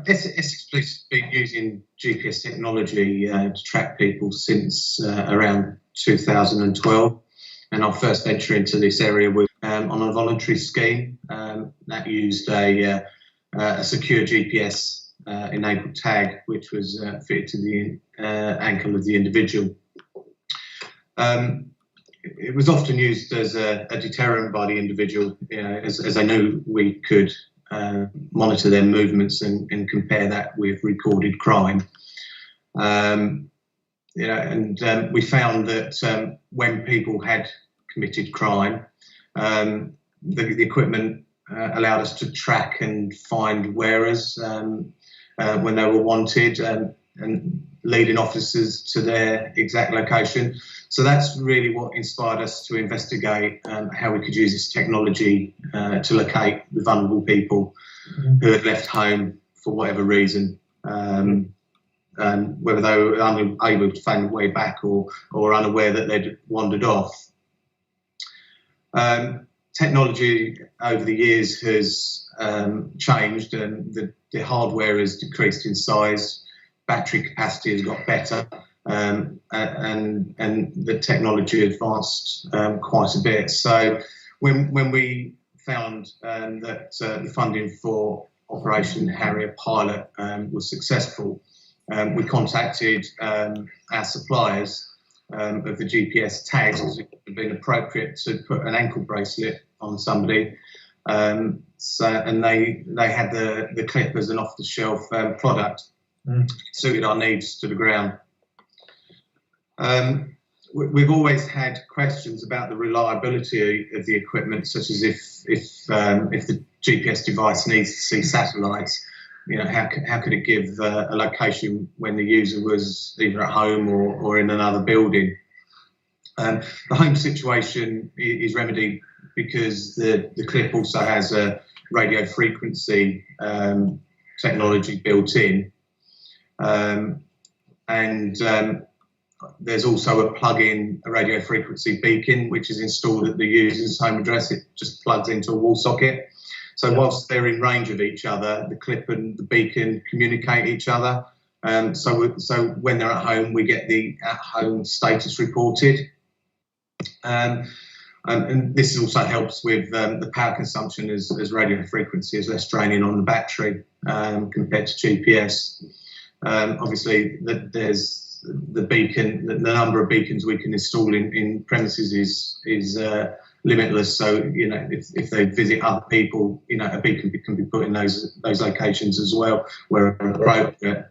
Essex Police have been using GPS technology to track people since around 2012, and our first venture into this area was on a voluntary scheme that used a secure GPS enabled tag, which was fitted to the ankle of the individual. It was often used as a deterrent by the individual, as they knew we could monitor their movements and compare that with recorded crime. We found that when people had committed crime, the equipment allowed us to track and find wearers when they were wanted, and leading officers to their exact location. So that's really what inspired us to investigate how we could use this technology to locate the vulnerable people who had left home for whatever reason, whether they were unable to find their way back or unaware that they'd wandered off. Technology over the years has changed, and the hardware has decreased in size, battery capacity has got better, and the technology advanced quite a bit. So when we found that the funding for Operation Harrier Pilot was successful, we contacted our suppliers of the GPS tags, because it would have been appropriate to put an ankle bracelet on somebody. And they had the clip as an off-the-shelf product. Suited our needs to the ground. We've always had questions about the reliability of the equipment, such as if the GPS device needs to see satellites, how could it give a location when the user was either at home or in another building? The home situation is remedied because the clip also has a radio frequency technology built in. There's also a plug-in radio frequency beacon which is installed at the user's home address. It just plugs into a wall socket. So whilst they're in range of each other, the clip and the beacon communicate each other. So when they're at home, we get the at-home status reported. And this also helps with the power consumption, as radio frequency is less draining on the battery compared to GPS. Obviously, there's the beacon. The number of beacons we can install in premises is limitless. So if they visit other people, a beacon can be put in those locations as well where appropriate.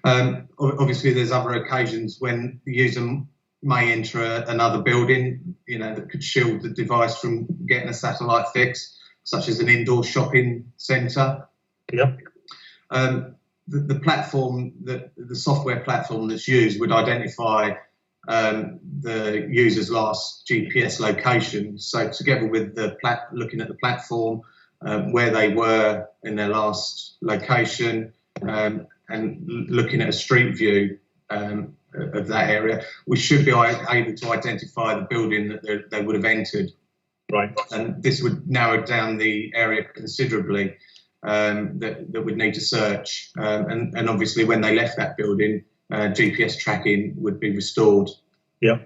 Obviously, there's other occasions when the user may enter another building, that could shield the device from getting a satellite fix, such as an indoor shopping centre. Yep. The platform, the software platform that's used would identify the user's last GPS location. So together with looking at the platform, where they were in their last location, and looking at a street view of that area, we should be able to identify the building that they would have entered. Right. And this would narrow down the area considerably that would need to search. And obviously when they left that building, GPS tracking would be restored. Yeah.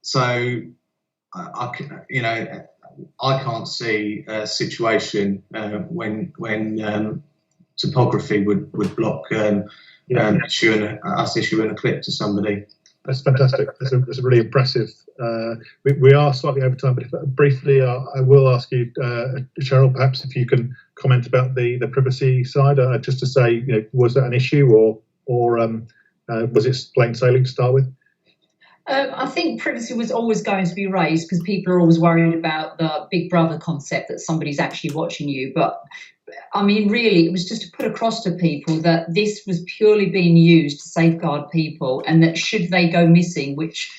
So I can't see a situation when topography would block issuing a clip to somebody. That's fantastic. That's a really impressive. We are slightly over time, but briefly, I will ask you, Cheryl, perhaps if you can comment about the privacy side, just to say, was that an issue, or was it plain sailing to start with? I think privacy was always going to be raised because people are always worried about the Big Brother concept that somebody's actually watching you. But I mean, really, it was just to put across to people that this was purely being used to safeguard people, and that should they go missing, which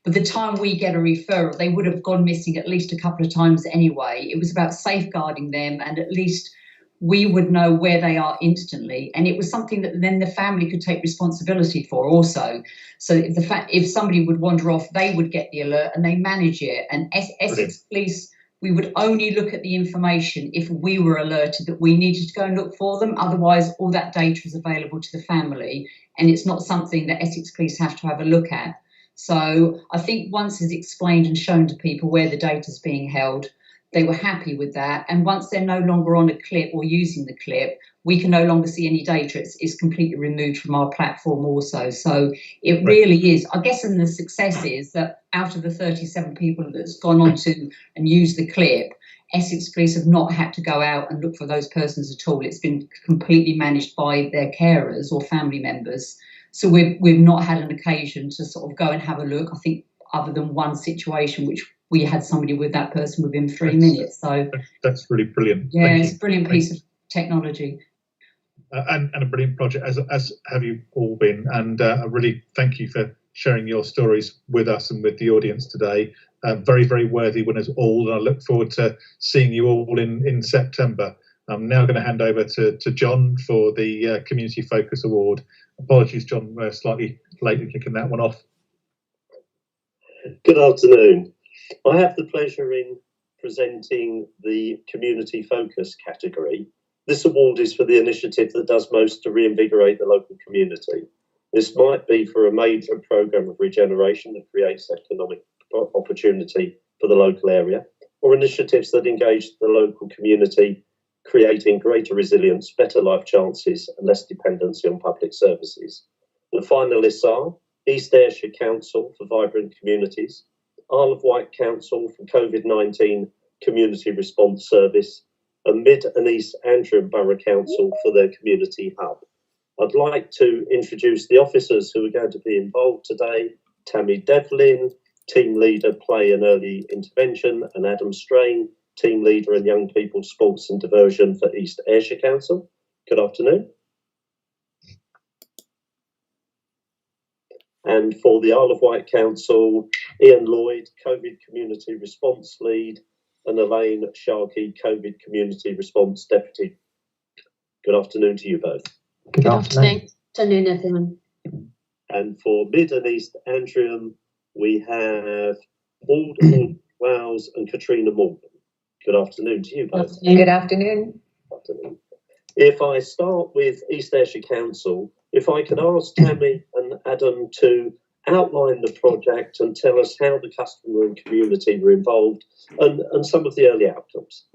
by the time we get a referral, they would have gone missing at least a couple of times anyway. It was about safeguarding them, and at least we would know where they are instantly. And it was something that then the family could take responsibility for also. So if somebody would wander off, they would get the alert and they manage it. And Essex Police, we would only look at the information if we were alerted that we needed to go and look for them. Otherwise, all that data is available to the family, and it's not something that Essex Police have to have a look at. So I think once it's explained and shown to people where the data is being held, they were happy with that. And once they're no longer on a clip or using the clip, we can no longer see any data. It's completely removed from our platform also. So it really is, I guess, and the success is that out of the 37 people that's gone on to and used the clip, Essex Police have not had to go out and look for those persons at all. It's been completely managed by their carers or family members. So we've not had an occasion to sort of go and have a look, I think, other than one situation which we had somebody with that person within 3 minutes. So that's really brilliant. Yeah, it's a brilliant piece of technology. And a brilliant project, as have you all been. And I really thank you for sharing your stories with us and with the audience today. Very, very worthy winners all. And I look forward to seeing you all in September. I'm now going to hand over to John for the Community Focus Award. Apologies, John, we're slightly late in kicking that one off. Good afternoon. I have the pleasure in presenting the Community Focus category. This award is for the initiative that does most to reinvigorate the local community. This might be for a major programme of regeneration that creates economic opportunity for the local area, or initiatives that engage the local community, creating greater resilience, better life chances and less dependency on public services. The finalists are East Ayrshire Council for Vibrant Communities, Isle of Wight Council for COVID-19 Community Response Service, and Mid and East Antrim Borough Council for their Community Hub. I'd like to introduce the officers who are going to be involved today: Tammy Devlin, Team Leader Play and Early Intervention, and Adam Strain, Team Leader in Young People Sports and Diversion for East Ayrshire Council. Good afternoon. And for the Isle of Wight Council, Ian Lloyd, COVID Community Response Lead, and Elaine Sharkey, COVID Community Response Deputy. Good afternoon to you both. Good afternoon. Good afternoon, everyone. And for Mid and East Antrim, we have Alden Wells and Katrina Morgan. Good afternoon to you both. Good afternoon. Good afternoon. If I start with East Ayrshire Council, if I could ask Tammy and Adam to outline the project and tell us how the customer and community were involved and some of the early outcomes.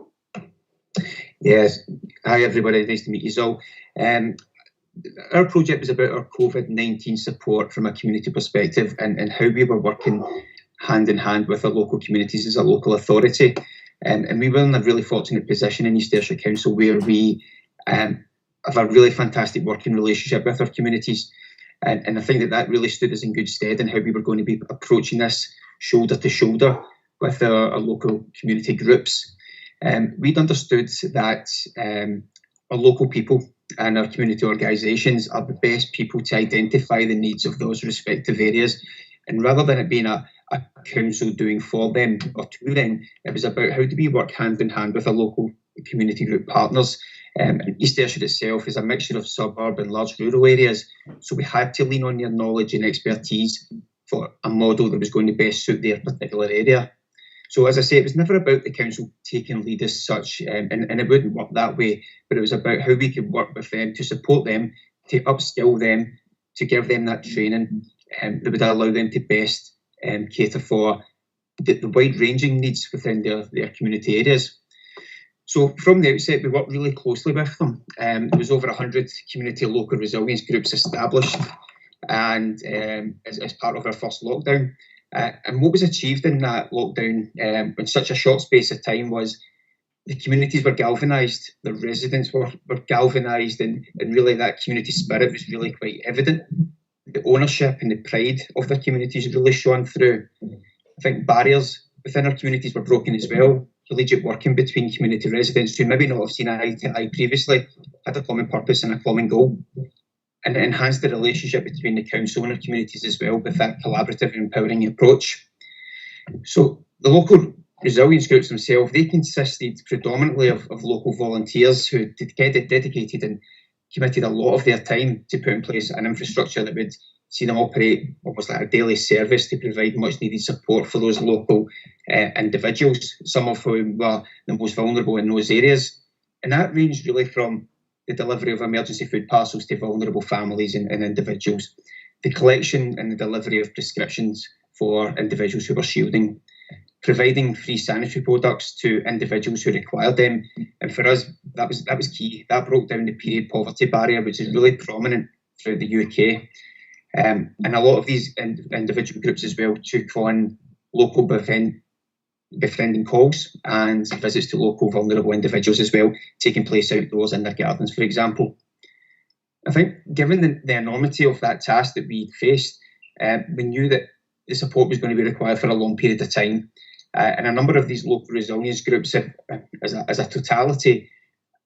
Yes. Hi, everybody. Nice to meet you all. Our project was about our COVID-19 support from a community perspective and how we were working hand in hand with our local communities as a local authority. And we were in a really fortunate position in East Ayrshire Council where we have a really fantastic working relationship with our communities. And I think that really stood us in good stead in how we were going to be approaching this shoulder to shoulder with our local community groups. We'd understood that our local people and our community organisations are the best people to identify the needs of those respective areas. And rather than it being a council doing for them or to them, it was about how do we work hand in hand with our local community group partners. And East Ayrshire itself is a mixture of suburb and large rural areas, so we had to lean on their knowledge and expertise for a model that was going to best suit their particular area. So as I say, it was never about the council taking lead as such, and it wouldn't work that way, but it was about how we could work with them to support them, to upskill them, to give them that training that would allow them to best cater for the wide-ranging needs within their community areas. So from the outset, we worked really closely with them. There was over 100 community local resilience groups established and as part of our first lockdown. And what was achieved in that lockdown in such a short space of time was the communities were galvanised, the residents were galvanised, and really that community spirit was really quite evident. The ownership and the pride of their communities really shone through. I think barriers within our communities were broken as well. Collegiate working between community residents who maybe not have seen eye to eye previously had a common purpose and a common goal. And it enhanced the relationship between the council and our communities as well with that collaborative and empowering approach. So the local resilience groups themselves, they consisted predominantly of local volunteers who dedicated and committed a lot of their time to put in place an infrastructure that would see them operate almost like a daily service to provide much needed support for those local individuals, some of whom were the most vulnerable in those areas. And that ranged really from the delivery of emergency food parcels to vulnerable families and individuals, the collection and the delivery of prescriptions for individuals who were shielding, providing free sanitary products to individuals who required them. And for us, that was key. That broke down the period poverty barrier, which is really prominent throughout the UK. And a lot of these individual groups as well took on local befriending calls and visits to local vulnerable individuals as well, taking place outdoors in their gardens, for example. I think given the enormity of that task that we faced, we knew that the support was going to be required for a long period of time. And a number of these local resilience groups have, as a totality,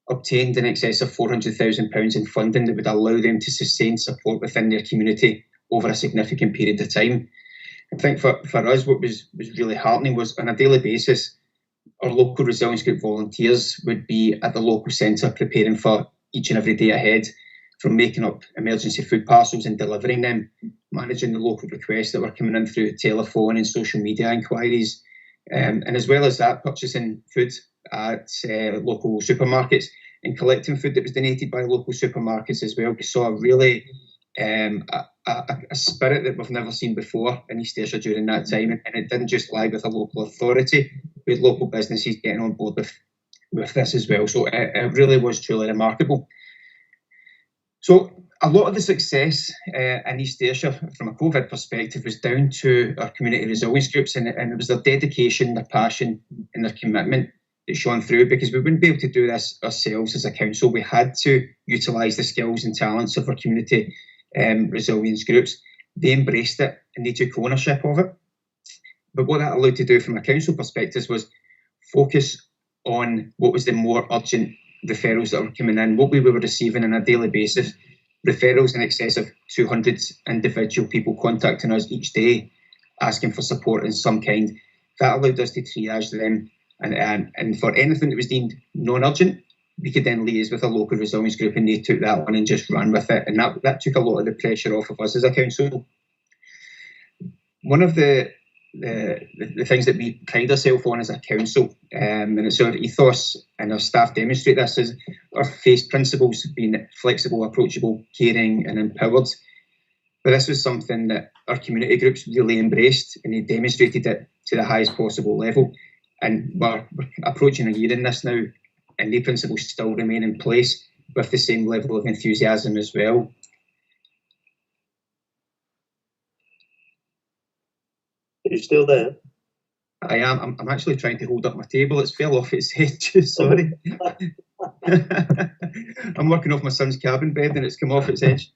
obtained in excess of £400,000 in funding that would allow them to sustain support within their community over a significant period of time. I think for us, what was really heartening was on a daily basis, our local resilience group volunteers would be at the local centre preparing for each and every day ahead, from making up emergency food parcels and delivering them, managing the local requests that were coming in through telephone and social media inquiries, and as well as that, purchasing food at local supermarkets and collecting food that was donated by local supermarkets as well. We saw a really a spirit that we've never seen before in East Ayrshire during that time, and it didn't just lie with a local authority, we had local businesses getting on board with this as well. So it really was truly remarkable. So a lot of the success in East Ayrshire from a COVID perspective was down to our community resilience groups, and it was their dedication, their passion and their commitment that shone through, because we wouldn't be able to do this ourselves as a council. We had to utilise the skills and talents of our community resilience groups. They embraced it and they took ownership of it. But what that allowed to do from a council perspective was focus on what was the more urgent referrals that were coming in, what we were receiving on a daily basis, referrals in excess of 200 individual people contacting us each day, asking for support in some kind. That allowed us to triage them, and for anything that was deemed non-urgent, we could then liaise with a local resilience group, and they took that one and just ran with it, and that took a lot of the pressure off of us as a council. One of the things that we pride ourselves on as a council, and it's our ethos and our staff demonstrate this, is our FACE principles, being flexible, approachable, caring and empowered. But this was something that our community groups really embraced, and they demonstrated it to the highest possible level. And we're approaching a year in this now, and the principles still remain in place with the same level of enthusiasm as well. Are you still there? I am. I'm actually trying to hold up my table. It's fell off its edge. Sorry. I'm working off my son's cabin bed and it's come off its edge.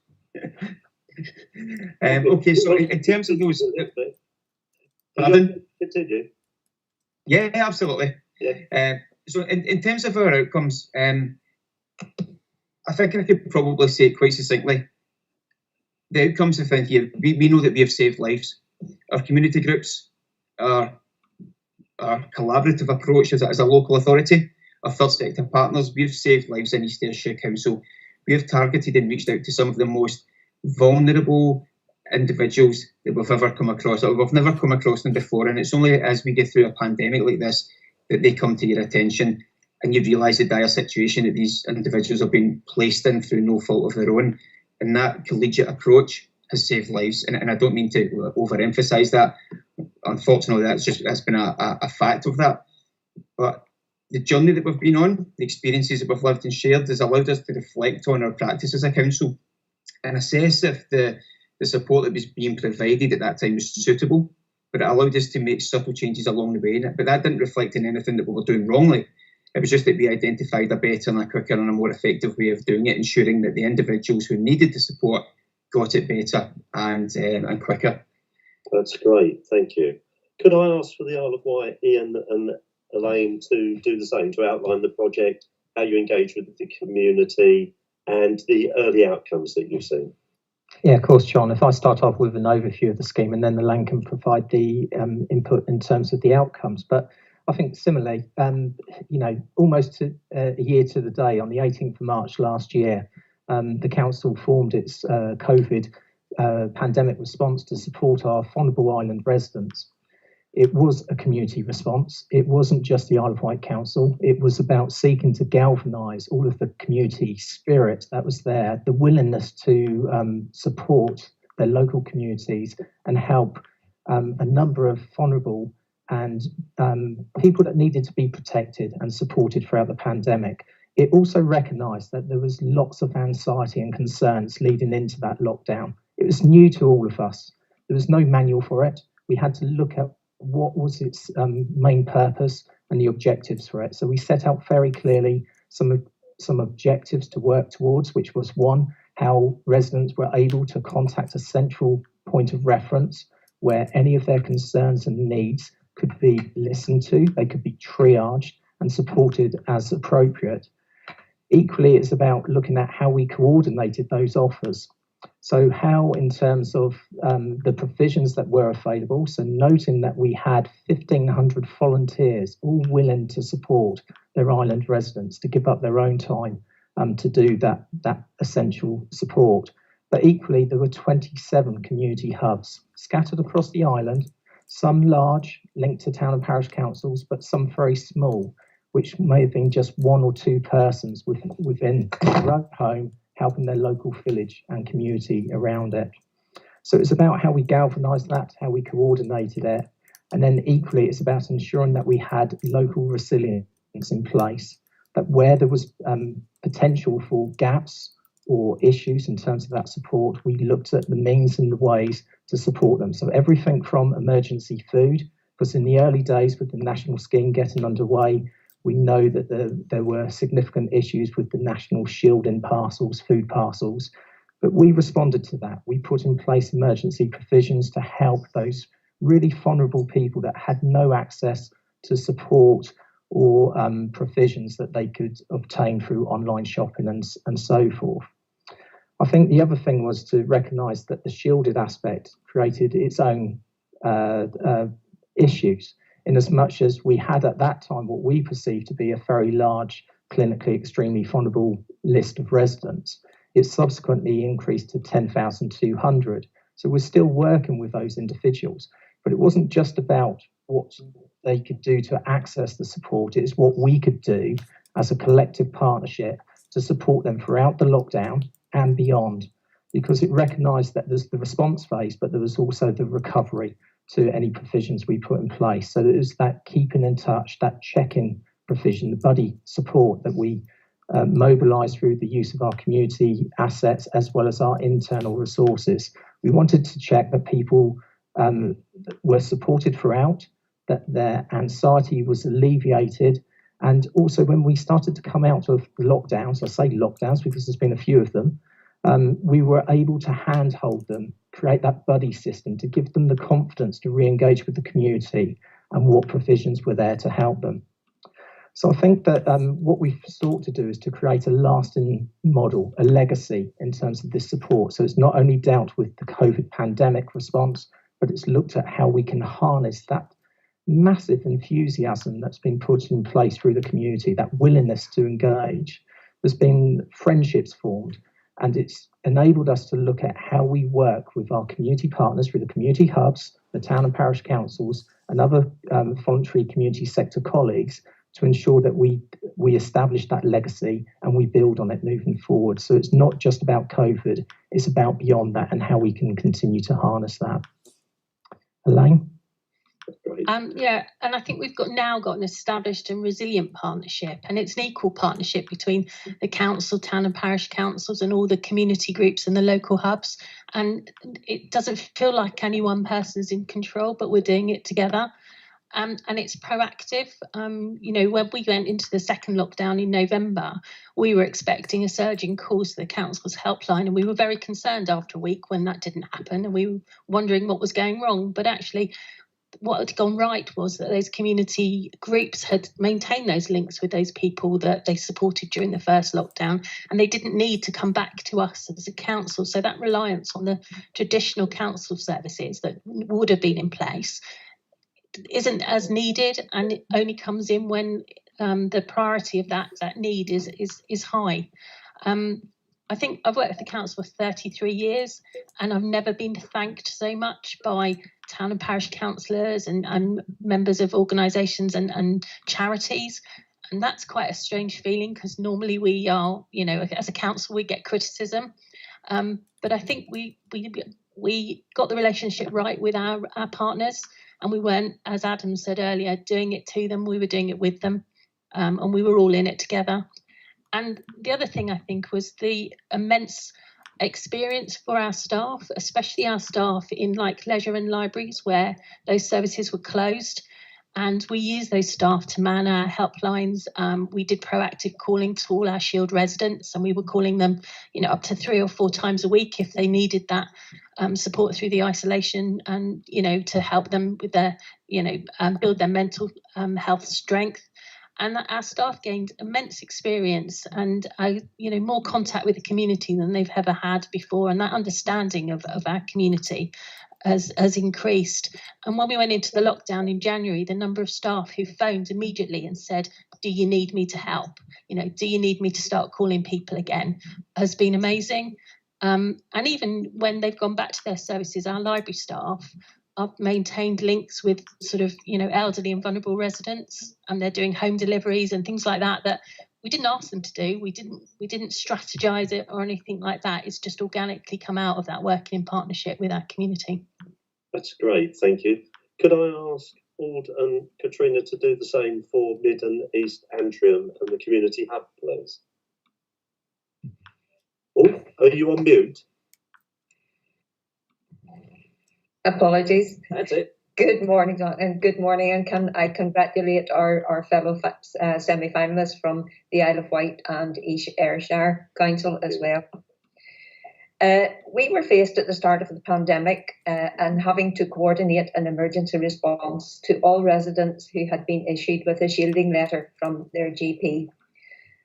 Okay, so in terms of those... Pardon? Continue. Yeah, absolutely. Yeah. So in terms of our outcomes, I think I could probably say it quite succinctly. The outcomes, I think, here, we know that we have saved lives. Our community groups, our collaborative approach as a local authority, our third sector partners, we've saved lives in East Ayrshire Council. We have targeted and reached out to some of the most vulnerable individuals that we've ever come across. We've never come across them before, and it's only as we get through a pandemic like this that they come to your attention and you realise the dire situation that these individuals have been placed in through no fault of their own. And that collegiate approach has saved lives, and I don't mean to overemphasise that. Unfortunately, that's been a fact of that. But the journey that we've been on, the experiences that we've lived and shared, has allowed us to reflect on our practice as a council and assess if the support that was being provided at that time was suitable. But it allowed us to make subtle changes along the way. But that didn't reflect in anything that we were doing wrongly. It was just that we identified a better and a quicker and a more effective way of doing it, ensuring that the individuals who needed the support got it better and quicker. That's great, thank you. Could I ask for the Isle of Wight, Ian and Elaine, to do the same, to outline the project, how you engage with the community and the early outcomes that you've seen? Yeah, of course, John. If I start off with an overview of the scheme, and then Elaine can provide the input in terms of the outcomes. But I think similarly, almost a year to the day, on the 18th of March last year, the council formed its COVID pandemic response to support our vulnerable island residents. It was a community response. It wasn't just the Isle of Wight Council. It was about seeking to galvanise all of the community spirit that was there, the willingness to support their local communities and help a number of vulnerable and people that needed to be protected and supported throughout the pandemic. It also recognised that there was lots of anxiety and concerns leading into that lockdown. It was new to all of us. There was no manual for it. We had to look at what was its main purpose and the objectives for it. So we set out very clearly some objectives to work towards, which was one, how residents were able to contact a central point of reference where any of their concerns and needs could be listened to, they could be triaged and supported as appropriate. Equally, it's about looking at how we coordinated those offers. So how, in terms of the provisions that were available, so noting that we had 1,500 volunteers all willing to support their island residents to give up their own time to do that essential support. But equally, there were 27 community hubs scattered across the island, some large, linked to town and parish councils, but some very small, which may have been just one or two persons within their own home, helping their local village and community around it. So it's about how we galvanised that, how we coordinated it, and then equally it's about ensuring that we had local resilience in place, that where there was potential for gaps or issues in terms of that support, we looked at the means and the ways to support them. So everything from emergency food, because in the early days with the national scheme getting underway, we know that there were significant issues with the national shielding parcels, food parcels, but we responded to that. We put in place emergency provisions to help those really vulnerable people that had no access to support or provisions that they could obtain through online shopping and so forth. I think the other thing was to recognise that the shielded aspect created its own issues, in as much as we had at that time what we perceived to be a very large, clinically extremely vulnerable list of residents. It subsequently increased to 10,200. So we're still working with those individuals, but it wasn't just about what they could do to access the support, it's what we could do as a collective partnership to support them throughout the lockdown and beyond, because it recognised that there's the response phase, but there was also the recovery to any provisions we put in place. So it was that keeping in touch, that check-in provision, the buddy support that we mobilised through the use of our community assets as well as our internal resources. We wanted to check that people were supported throughout, that their anxiety was alleviated, and also when we started to come out of lockdowns, I say lockdowns because there's been a few of them, we were able to handhold them, create that buddy system to give them the confidence to re-engage with the community and what provisions were there to help them. So I think that what we've sought to do is to create a lasting model, a legacy in terms of this support. So it's not only dealt with the COVID pandemic response, but it's looked at how we can harness that massive enthusiasm that's been put in place through the community, that willingness to engage. There's been friendships formed, and it's enabled us to look at how we work with our community partners through the community hubs, the town and parish councils, and other voluntary community sector colleagues to ensure that we establish that legacy and we build on it moving forward. So it's not just about COVID, it's about beyond that and how we can continue to harness that. Elaine? Yeah, and I think we've now got an established and resilient partnership, and it's an equal partnership between the council, town and parish councils and all the community groups and the local hubs. And it doesn't feel like any one person's in control, but we're doing it together. And it's proactive. When we went into the second lockdown in November, we were expecting a surge in calls to the council's helpline, and we were very concerned after a week when that didn't happen, and we were wondering what was going wrong. But actually, what had gone right was that those community groups had maintained those links with those people that they supported during the first lockdown, and they didn't need to come back to us as a council. So that reliance on the traditional council services that would have been in place isn't as needed, and it only comes in when the priority of that need is high. I think I've worked with the council for 33 years, and I've never been thanked so much by town and parish councillors and members of organisations and charities. And that's quite a strange feeling, because normally we are, as a council, we get criticism. But I think we got the relationship right with our partners, and we weren't, as Adam said earlier, doing it to them, we were doing it with them, and we were all in it together. And the other thing I think was the immense experience for our staff, especially our staff in like leisure and libraries where those services were closed. And we use those staff to man our helplines. We did proactive calling to all our Shield residents, and we were calling them, up to 3 or 4 times a week if they needed that support through the isolation, and to help them with their, build their mental health strength. And our staff gained immense experience and more contact with the community than they've ever had before, and that understanding of our community has increased. And when we went into the lockdown in January, the number of staff who phoned immediately and said, do you need me to help? Do you need me to start calling people again? Has been amazing. And even when they've gone back to their services, our library staff have maintained links with sort of, elderly and vulnerable residents, and they're doing home deliveries and things like that we didn't ask them to do. We didn't strategize it or anything like that. It's just organically come out of that working in partnership with our community. That's great, thank you. Could I ask Aud and Katrina to do the same for Mid and East Antrim and the Community Hub, please? Oh, are you on mute? Apologies. That's it. Good morning, and can I congratulate our fellow semi-finalists from the Isle of Wight and East Ayrshire Council as well. We were faced at the start of the pandemic and having to coordinate an emergency response to all residents who had been issued with a shielding letter from their GP.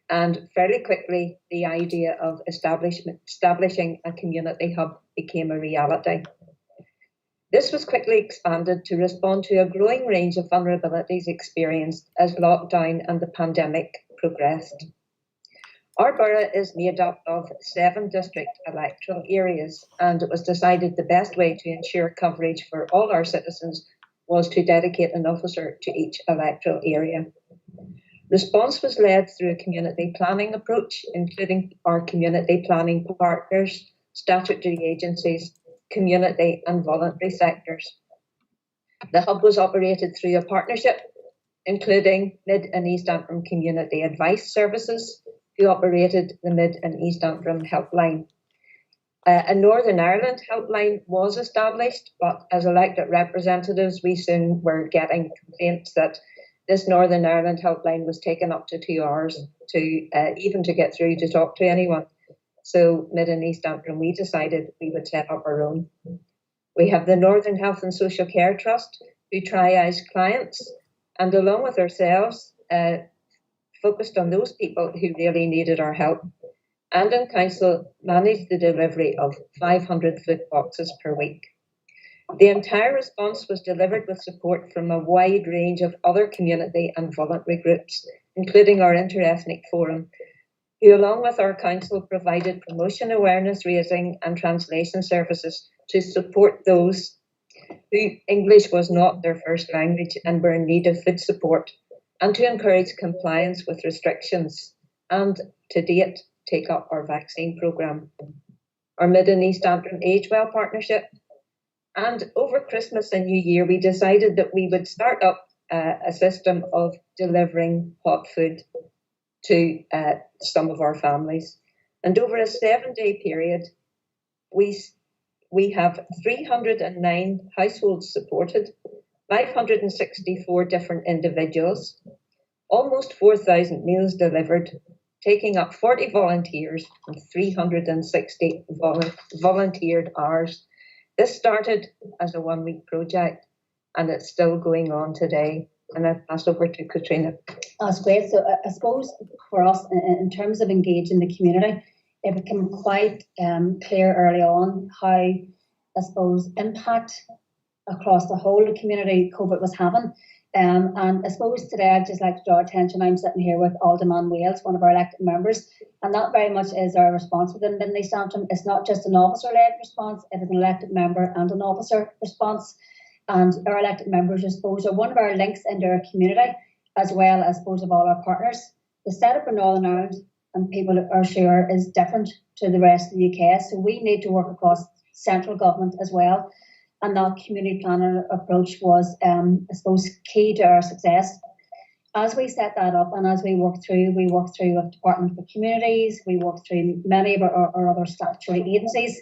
And fairly quickly, the idea of establishing a community hub became a reality. This was quickly expanded to respond to a growing range of vulnerabilities experienced as lockdown and the pandemic progressed. Our borough is made up of 7 district electoral areas, and it was decided the best way to ensure coverage for all our citizens was to dedicate an officer to each electoral area. Response was led through a community planning approach, including our community planning partners, statutory agencies, community and voluntary sectors. The hub was operated through a partnership, including Mid and East Antrim Community Advice Services, who operated the Mid and East Antrim helpline. A Northern Ireland helpline was established, but as elected representatives, we soon were getting complaints that this Northern Ireland helpline was taking up to 2 hours even to get through to talk to anyone. So Mid and East Antrim, we decided we would set up our own. We have the Northern Health and Social Care Trust, who triage clients, and along with ourselves, focused on those people who really needed our help. And in council, managed the delivery of 500 food boxes per week. The entire response was delivered with support from a wide range of other community and voluntary groups, including our Interethnic Forum, who along with our council provided promotion, awareness raising and translation services to support those who English was not their first language and were in need of food support, and to encourage compliance with restrictions and, to date, take up our vaccine programme. Our Mid and East Antrim Age Well partnership. And over Christmas and New Year, we decided that we would start up a system of delivering hot food to some of our families. And over a 7-day period, we have 309 households supported, 564 different individuals, almost 4,000 meals delivered, taking up 40 volunteers and 360 volunteered hours. This started as a 1-week project, and it's still going on today. And I'll pass over to Katrina. That's great. So I suppose for us, in terms of engaging the community, it became quite clear early on how, I suppose, impact across the whole of the community COVID was having. And I suppose today I'd just like to draw attention. I'm sitting here with Alderman Wales, one of our elected members, and that very much is our response within Mid and East Antrim. It's not just an officer-led response, it is an elected member and an officer response. And our elected members, I suppose, are one of our links into our community, as well as, I suppose, of all our partners. The setup in Northern Ireland, and people are sure, is different to the rest of the UK. So we need to work across central government as well. And that community planning approach was, I suppose, key to our success. as we set that up and as we work through with Department for Communities, we work through many of our other statutory agencies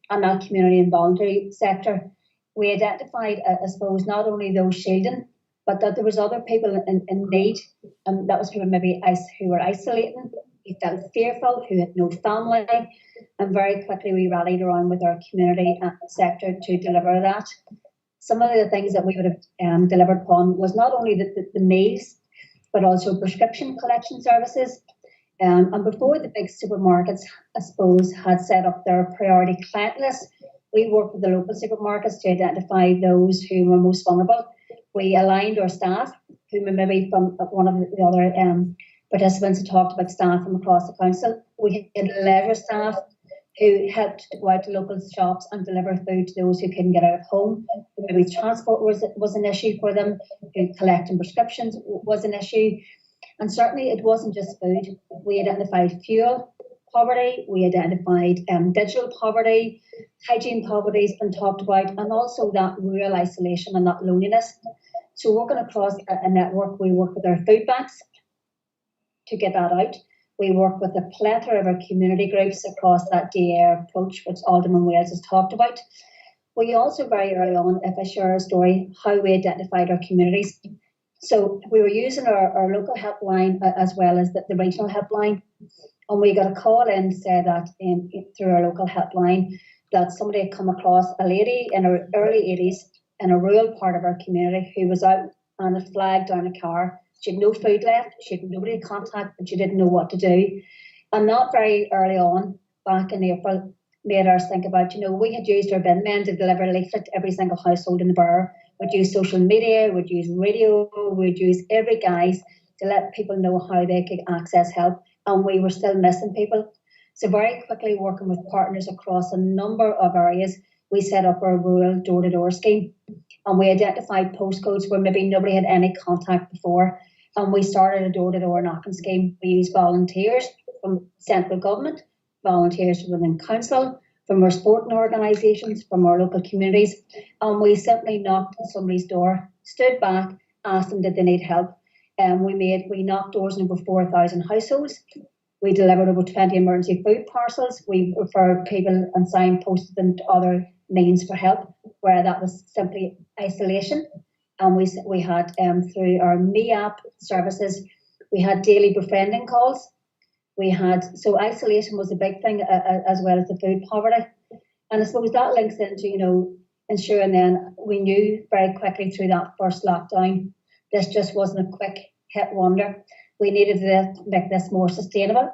and that community and voluntary sector. We identified, I suppose, not only those shielding, but that there was other people in need, and that was people maybe who were isolating, who felt fearful, who had no family, and very quickly we rallied around with our community sector to deliver that. Some of the things that we would have delivered upon was not only the meals, but also prescription collection services. And before the big supermarkets, I suppose, had set up their priority client list, we worked with the local supermarkets to identify those who were most vulnerable. We aligned our staff, who maybe from one of the other participants had talked about staff from across the council. We had leisure staff who helped to go out to local shops and deliver food to those who couldn't get out of home. Maybe transport was an issue for them, collecting prescriptions was an issue. And certainly it wasn't just food. We identified fuel poverty, we identified digital poverty, hygiene poverty has been talked about, and also that rural isolation and that loneliness. So working across a network, we work with our food banks to get that out. We work with a plethora of our community groups across that DAR approach, which Alderman Wales has talked about. We also very early on, if I share a story, how we identified our communities. So we were using our local helpline as well as the regional helpline. And we got a call in to say that through our local helpline that somebody had come across a lady in her early 80s in a rural part of our community who was out and had flagged down a car. She had no food left, she had nobody to contact, and she didn't know what to do. And not very early on, back in April, made us think about, we had used our bin men to deliver a leaflet to every single household in the borough. We'd use social media, we'd use radio, we'd use every guise to let people know how they could access help. And we were still missing people. So very quickly, working with partners across a number of areas, we set up our rural door-to-door scheme. And we identified postcodes where maybe nobody had any contact before. And we started a door-to-door knocking scheme. We used volunteers from central government, volunteers within council, from our sporting organisations, from our local communities. And we simply knocked on somebody's door, stood back, asked them did they need help. We knocked doors in over 4,000 households. We delivered over 20 emergency food parcels. We referred people and signposted them to other means for help, where that was simply isolation. And we had, through our Me app services, we had daily befriending calls. So isolation was a big thing, as well as the food poverty. And I suppose that links into, ensuring then we knew very quickly through that first lockdown, this just wasn't a quick hit wonder. We needed to make this more sustainable.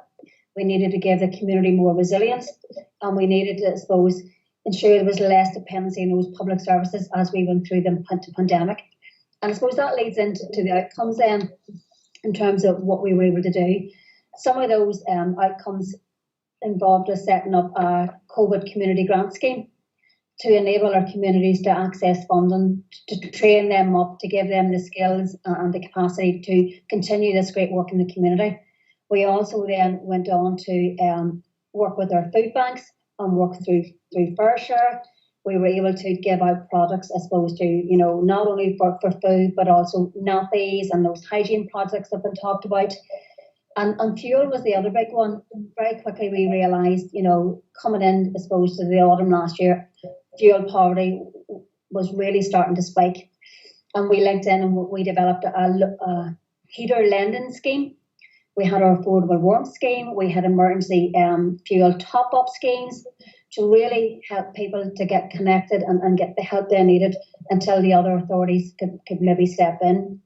We needed to give the community more resilience. And we needed to, I suppose, ensure there was less dependency on those public services as we went through the pandemic. And I suppose that leads into the outcomes then, in terms of what we were able to do. Some of those outcomes involved us setting up a COVID community grant scheme to enable our communities to access funding, to train them up, to give them the skills and the capacity to continue this great work in the community. We also then went on to work with our food banks and work through Fair Share. We were able to give out products, I suppose, to, not only for food, but also nappies and those hygiene projects that have been talked about. And fuel was the other big one. Very quickly we realised, coming in, I suppose, to the autumn last year, fuel poverty was really starting to spike. And we linked in and we developed a heater lending scheme. We had our affordable warmth scheme. We had emergency fuel top-up schemes to really help people to get connected and get the help they needed until the other authorities could maybe step in.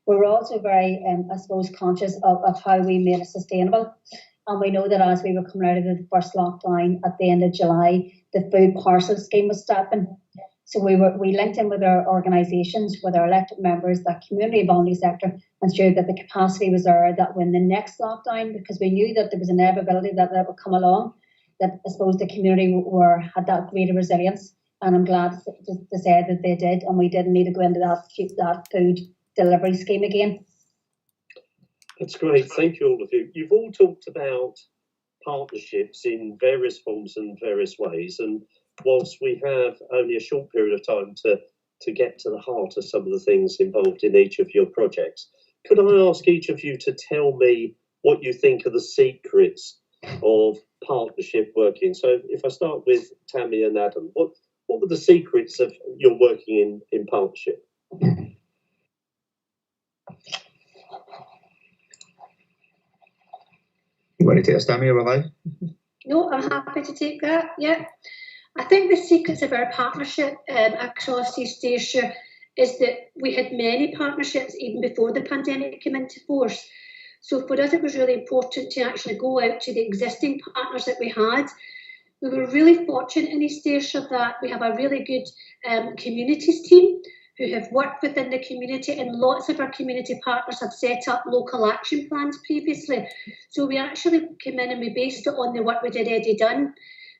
We were also very, I suppose, conscious of how we made it sustainable. And we know that as we were coming out of the first lockdown at the end of July, the food parcel scheme was stopping. So we linked in with our organisations, with our elected members, that community and voluntary sector, ensured that the capacity was there, that when the next lockdown, because we knew that there was an inevitability that would come along, that I suppose the community had that greater resilience. And I'm glad to say that they did, and we didn't need to go into that food delivery scheme again. That's great. Thank you, all of you. You've all talked about partnerships in various forms and various ways. And whilst we have only a short period of time to get to the heart of some of the things involved in each of your projects, Could I ask each of you to tell me what you think are the secrets of partnership working? So if I start with Tammy and Adam, what were the secrets of your working in partnership? You want to take a Tammy or I? No, I'm happy to take that. Yeah, I think the secrets of our partnership across East Ayrshire is that we had many partnerships even before the pandemic came into force. So for us, it was really important to actually go out to the existing partners that we had. We were really fortunate in East Ayrshire that we have a really good communities team who have worked within the community, and lots of our community partners have set up local action plans previously. So we actually came in and we based it on the work we'd already done.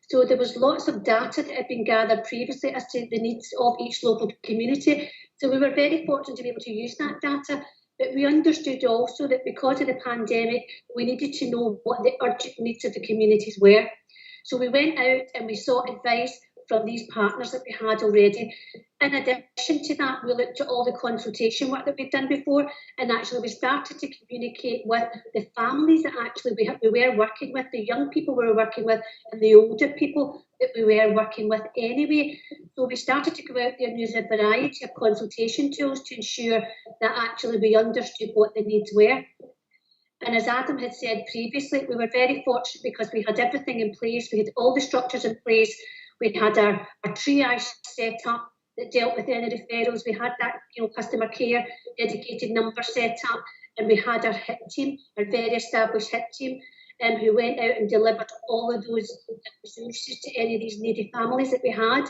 So there was lots of data that had been gathered previously as to the needs of each local community. So we were very fortunate to be able to use that data. But we understood also that because of the pandemic, we needed to know what the urgent needs of the communities were. So we went out and we sought advice from these partners that we had already. In addition to that, we looked at all the consultation work that we'd done before, and actually we started to communicate with the families that actually we were working with, the young people we were working with, and the older people that we were working with anyway. So we started to go out there and use a variety of consultation tools to ensure that actually we understood what the needs were. And as Adam had said previously, we were very fortunate because we had everything in place, we had all the structures in place. We had our triage set up that dealt with any referrals. We had that customer care dedicated number set up, and we had our HIT team, our very established HIT team, who went out and delivered all of those resources to any of these needy families that we had.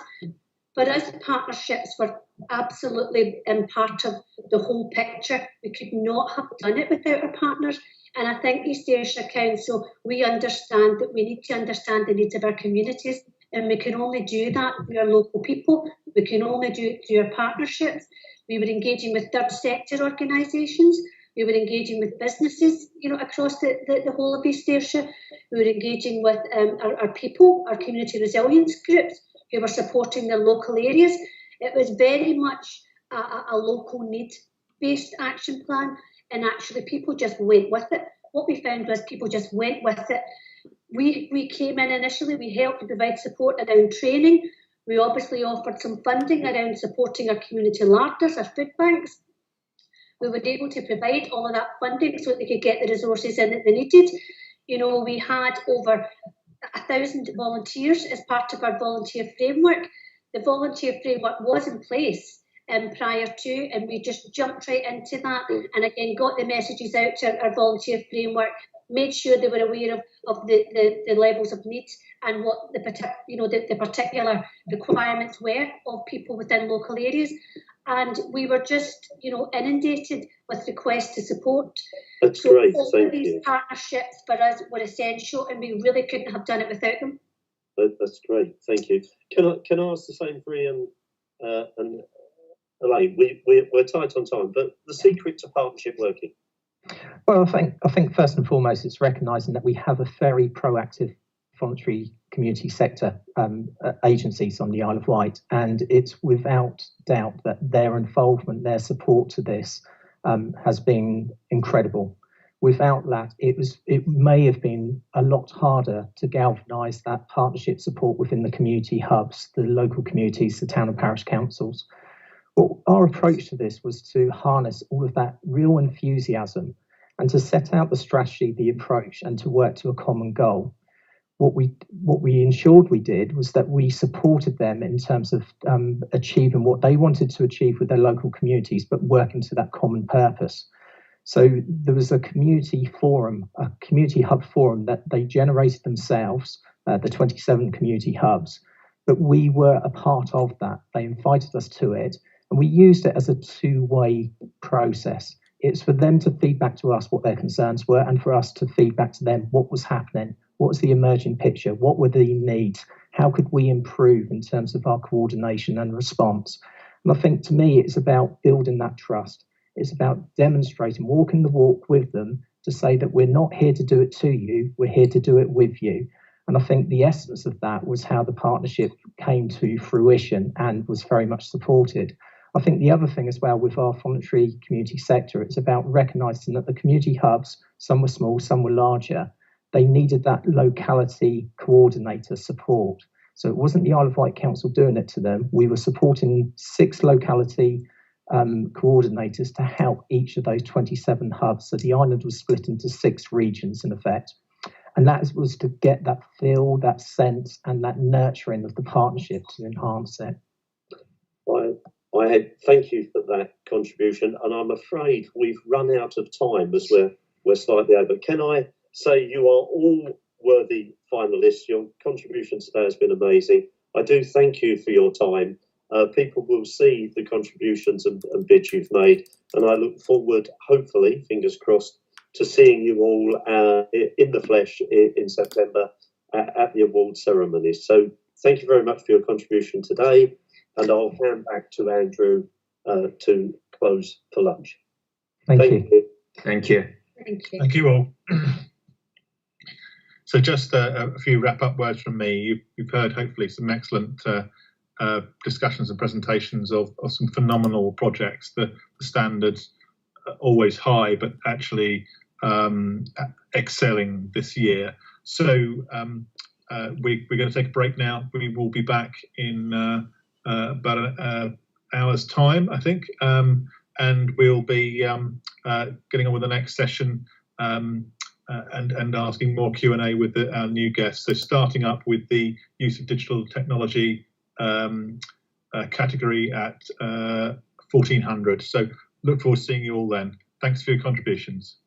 For us, partnerships were absolutely part of the whole picture. We could not have done it without our partners. And I think East Ayrshire Council, we understand that we need to understand the needs of our communities. And we can only do that through our local people. We can only do it through our partnerships. We were engaging with third sector organisations. We were engaging with businesses, across the whole of East Ayrshire. We were engaging with our people, our community resilience groups, who were supporting their local areas. It was very much a local need-based action plan, and actually people just went with it. What we found was people just went with it. We came in initially, we helped to provide support around training. We obviously offered some funding around supporting our community larders, our food banks. We were able to provide all of that funding so that they could get the resources in that they needed. We had over 1,000 volunteers as part of our volunteer framework. The volunteer framework was in place prior to, and we just jumped right into that, and again got the messages out to our volunteer framework, made sure they were aware of the levels of needs and what the particular requirements were of people within local areas. And we were just, inundated with requests to support. That's great, thank these you. Partnerships for us were essential, and we really couldn't have done it without them. That's great, thank you. Can I ask the same for Ian and Elaine? We're tight on time, but the secret to partnership working? Well, I think first and foremost, it's recognising that we have a very proactive voluntary community sector agencies on the Isle of Wight, and it's without doubt that their involvement, their support to this has been incredible. Without that, it may have been a lot harder to galvanise that partnership support within the community hubs, the local communities, the town and parish councils. Well, our approach to this was to harness all of that real enthusiasm and to set out the strategy, the approach, and to work to a common goal. What we ensured we did was that we supported them in terms of achieving what they wanted to achieve with their local communities, but working to that common purpose. So there was a community forum, a community hub forum that they generated themselves, the 27 community hubs, but we were a part of that. They invited us to it, and we used it as a two-way process. It's for them to feed back to us what their concerns were, and for us to feed back to them what was happening, what was the emerging picture, what were the needs, how could we improve in terms of our coordination and response. And I think to me, it's about building that trust. It's about demonstrating, walking the walk with them to say that we're not here to do it to you, we're here to do it with you. And I think the essence of that was how the partnership came to fruition and was very much supported. I think the other thing as well with our voluntary community sector, it's about recognising that the community hubs, some were small, some were larger, they needed that locality coordinator support. So it wasn't the Isle of Wight Council doing it to them. We were supporting 6 locality coordinators to help each of those 27 hubs. So the island was split into 6 regions in effect. And that was to get that feel, that sense, and that nurturing of the partnership to enhance it. I thank you for that contribution, and I'm afraid we've run out of time as we're slightly over. Can I say you are all worthy finalists? Your contribution today has been amazing. I do thank you for your time. People will see the contributions and bids you've made, and I look forward, hopefully, fingers crossed, to seeing you all in the flesh in September at the award ceremonies. So thank you very much for your contribution today, and I'll hand back to Andrew to close for lunch. Thank you. Thank you. Thank you all. So just a few wrap-up words from me. You've heard hopefully some excellent discussions and presentations of some phenomenal projects. The standards are always high, but actually excelling this year. So we're going to take a break now. We will be back in about an hour's time, I think, and we'll be getting on with the next session and asking more Q&A with our new guests. So starting up with the use of digital technology category at 1400. So look forward to seeing you all then. Thanks for your contributions.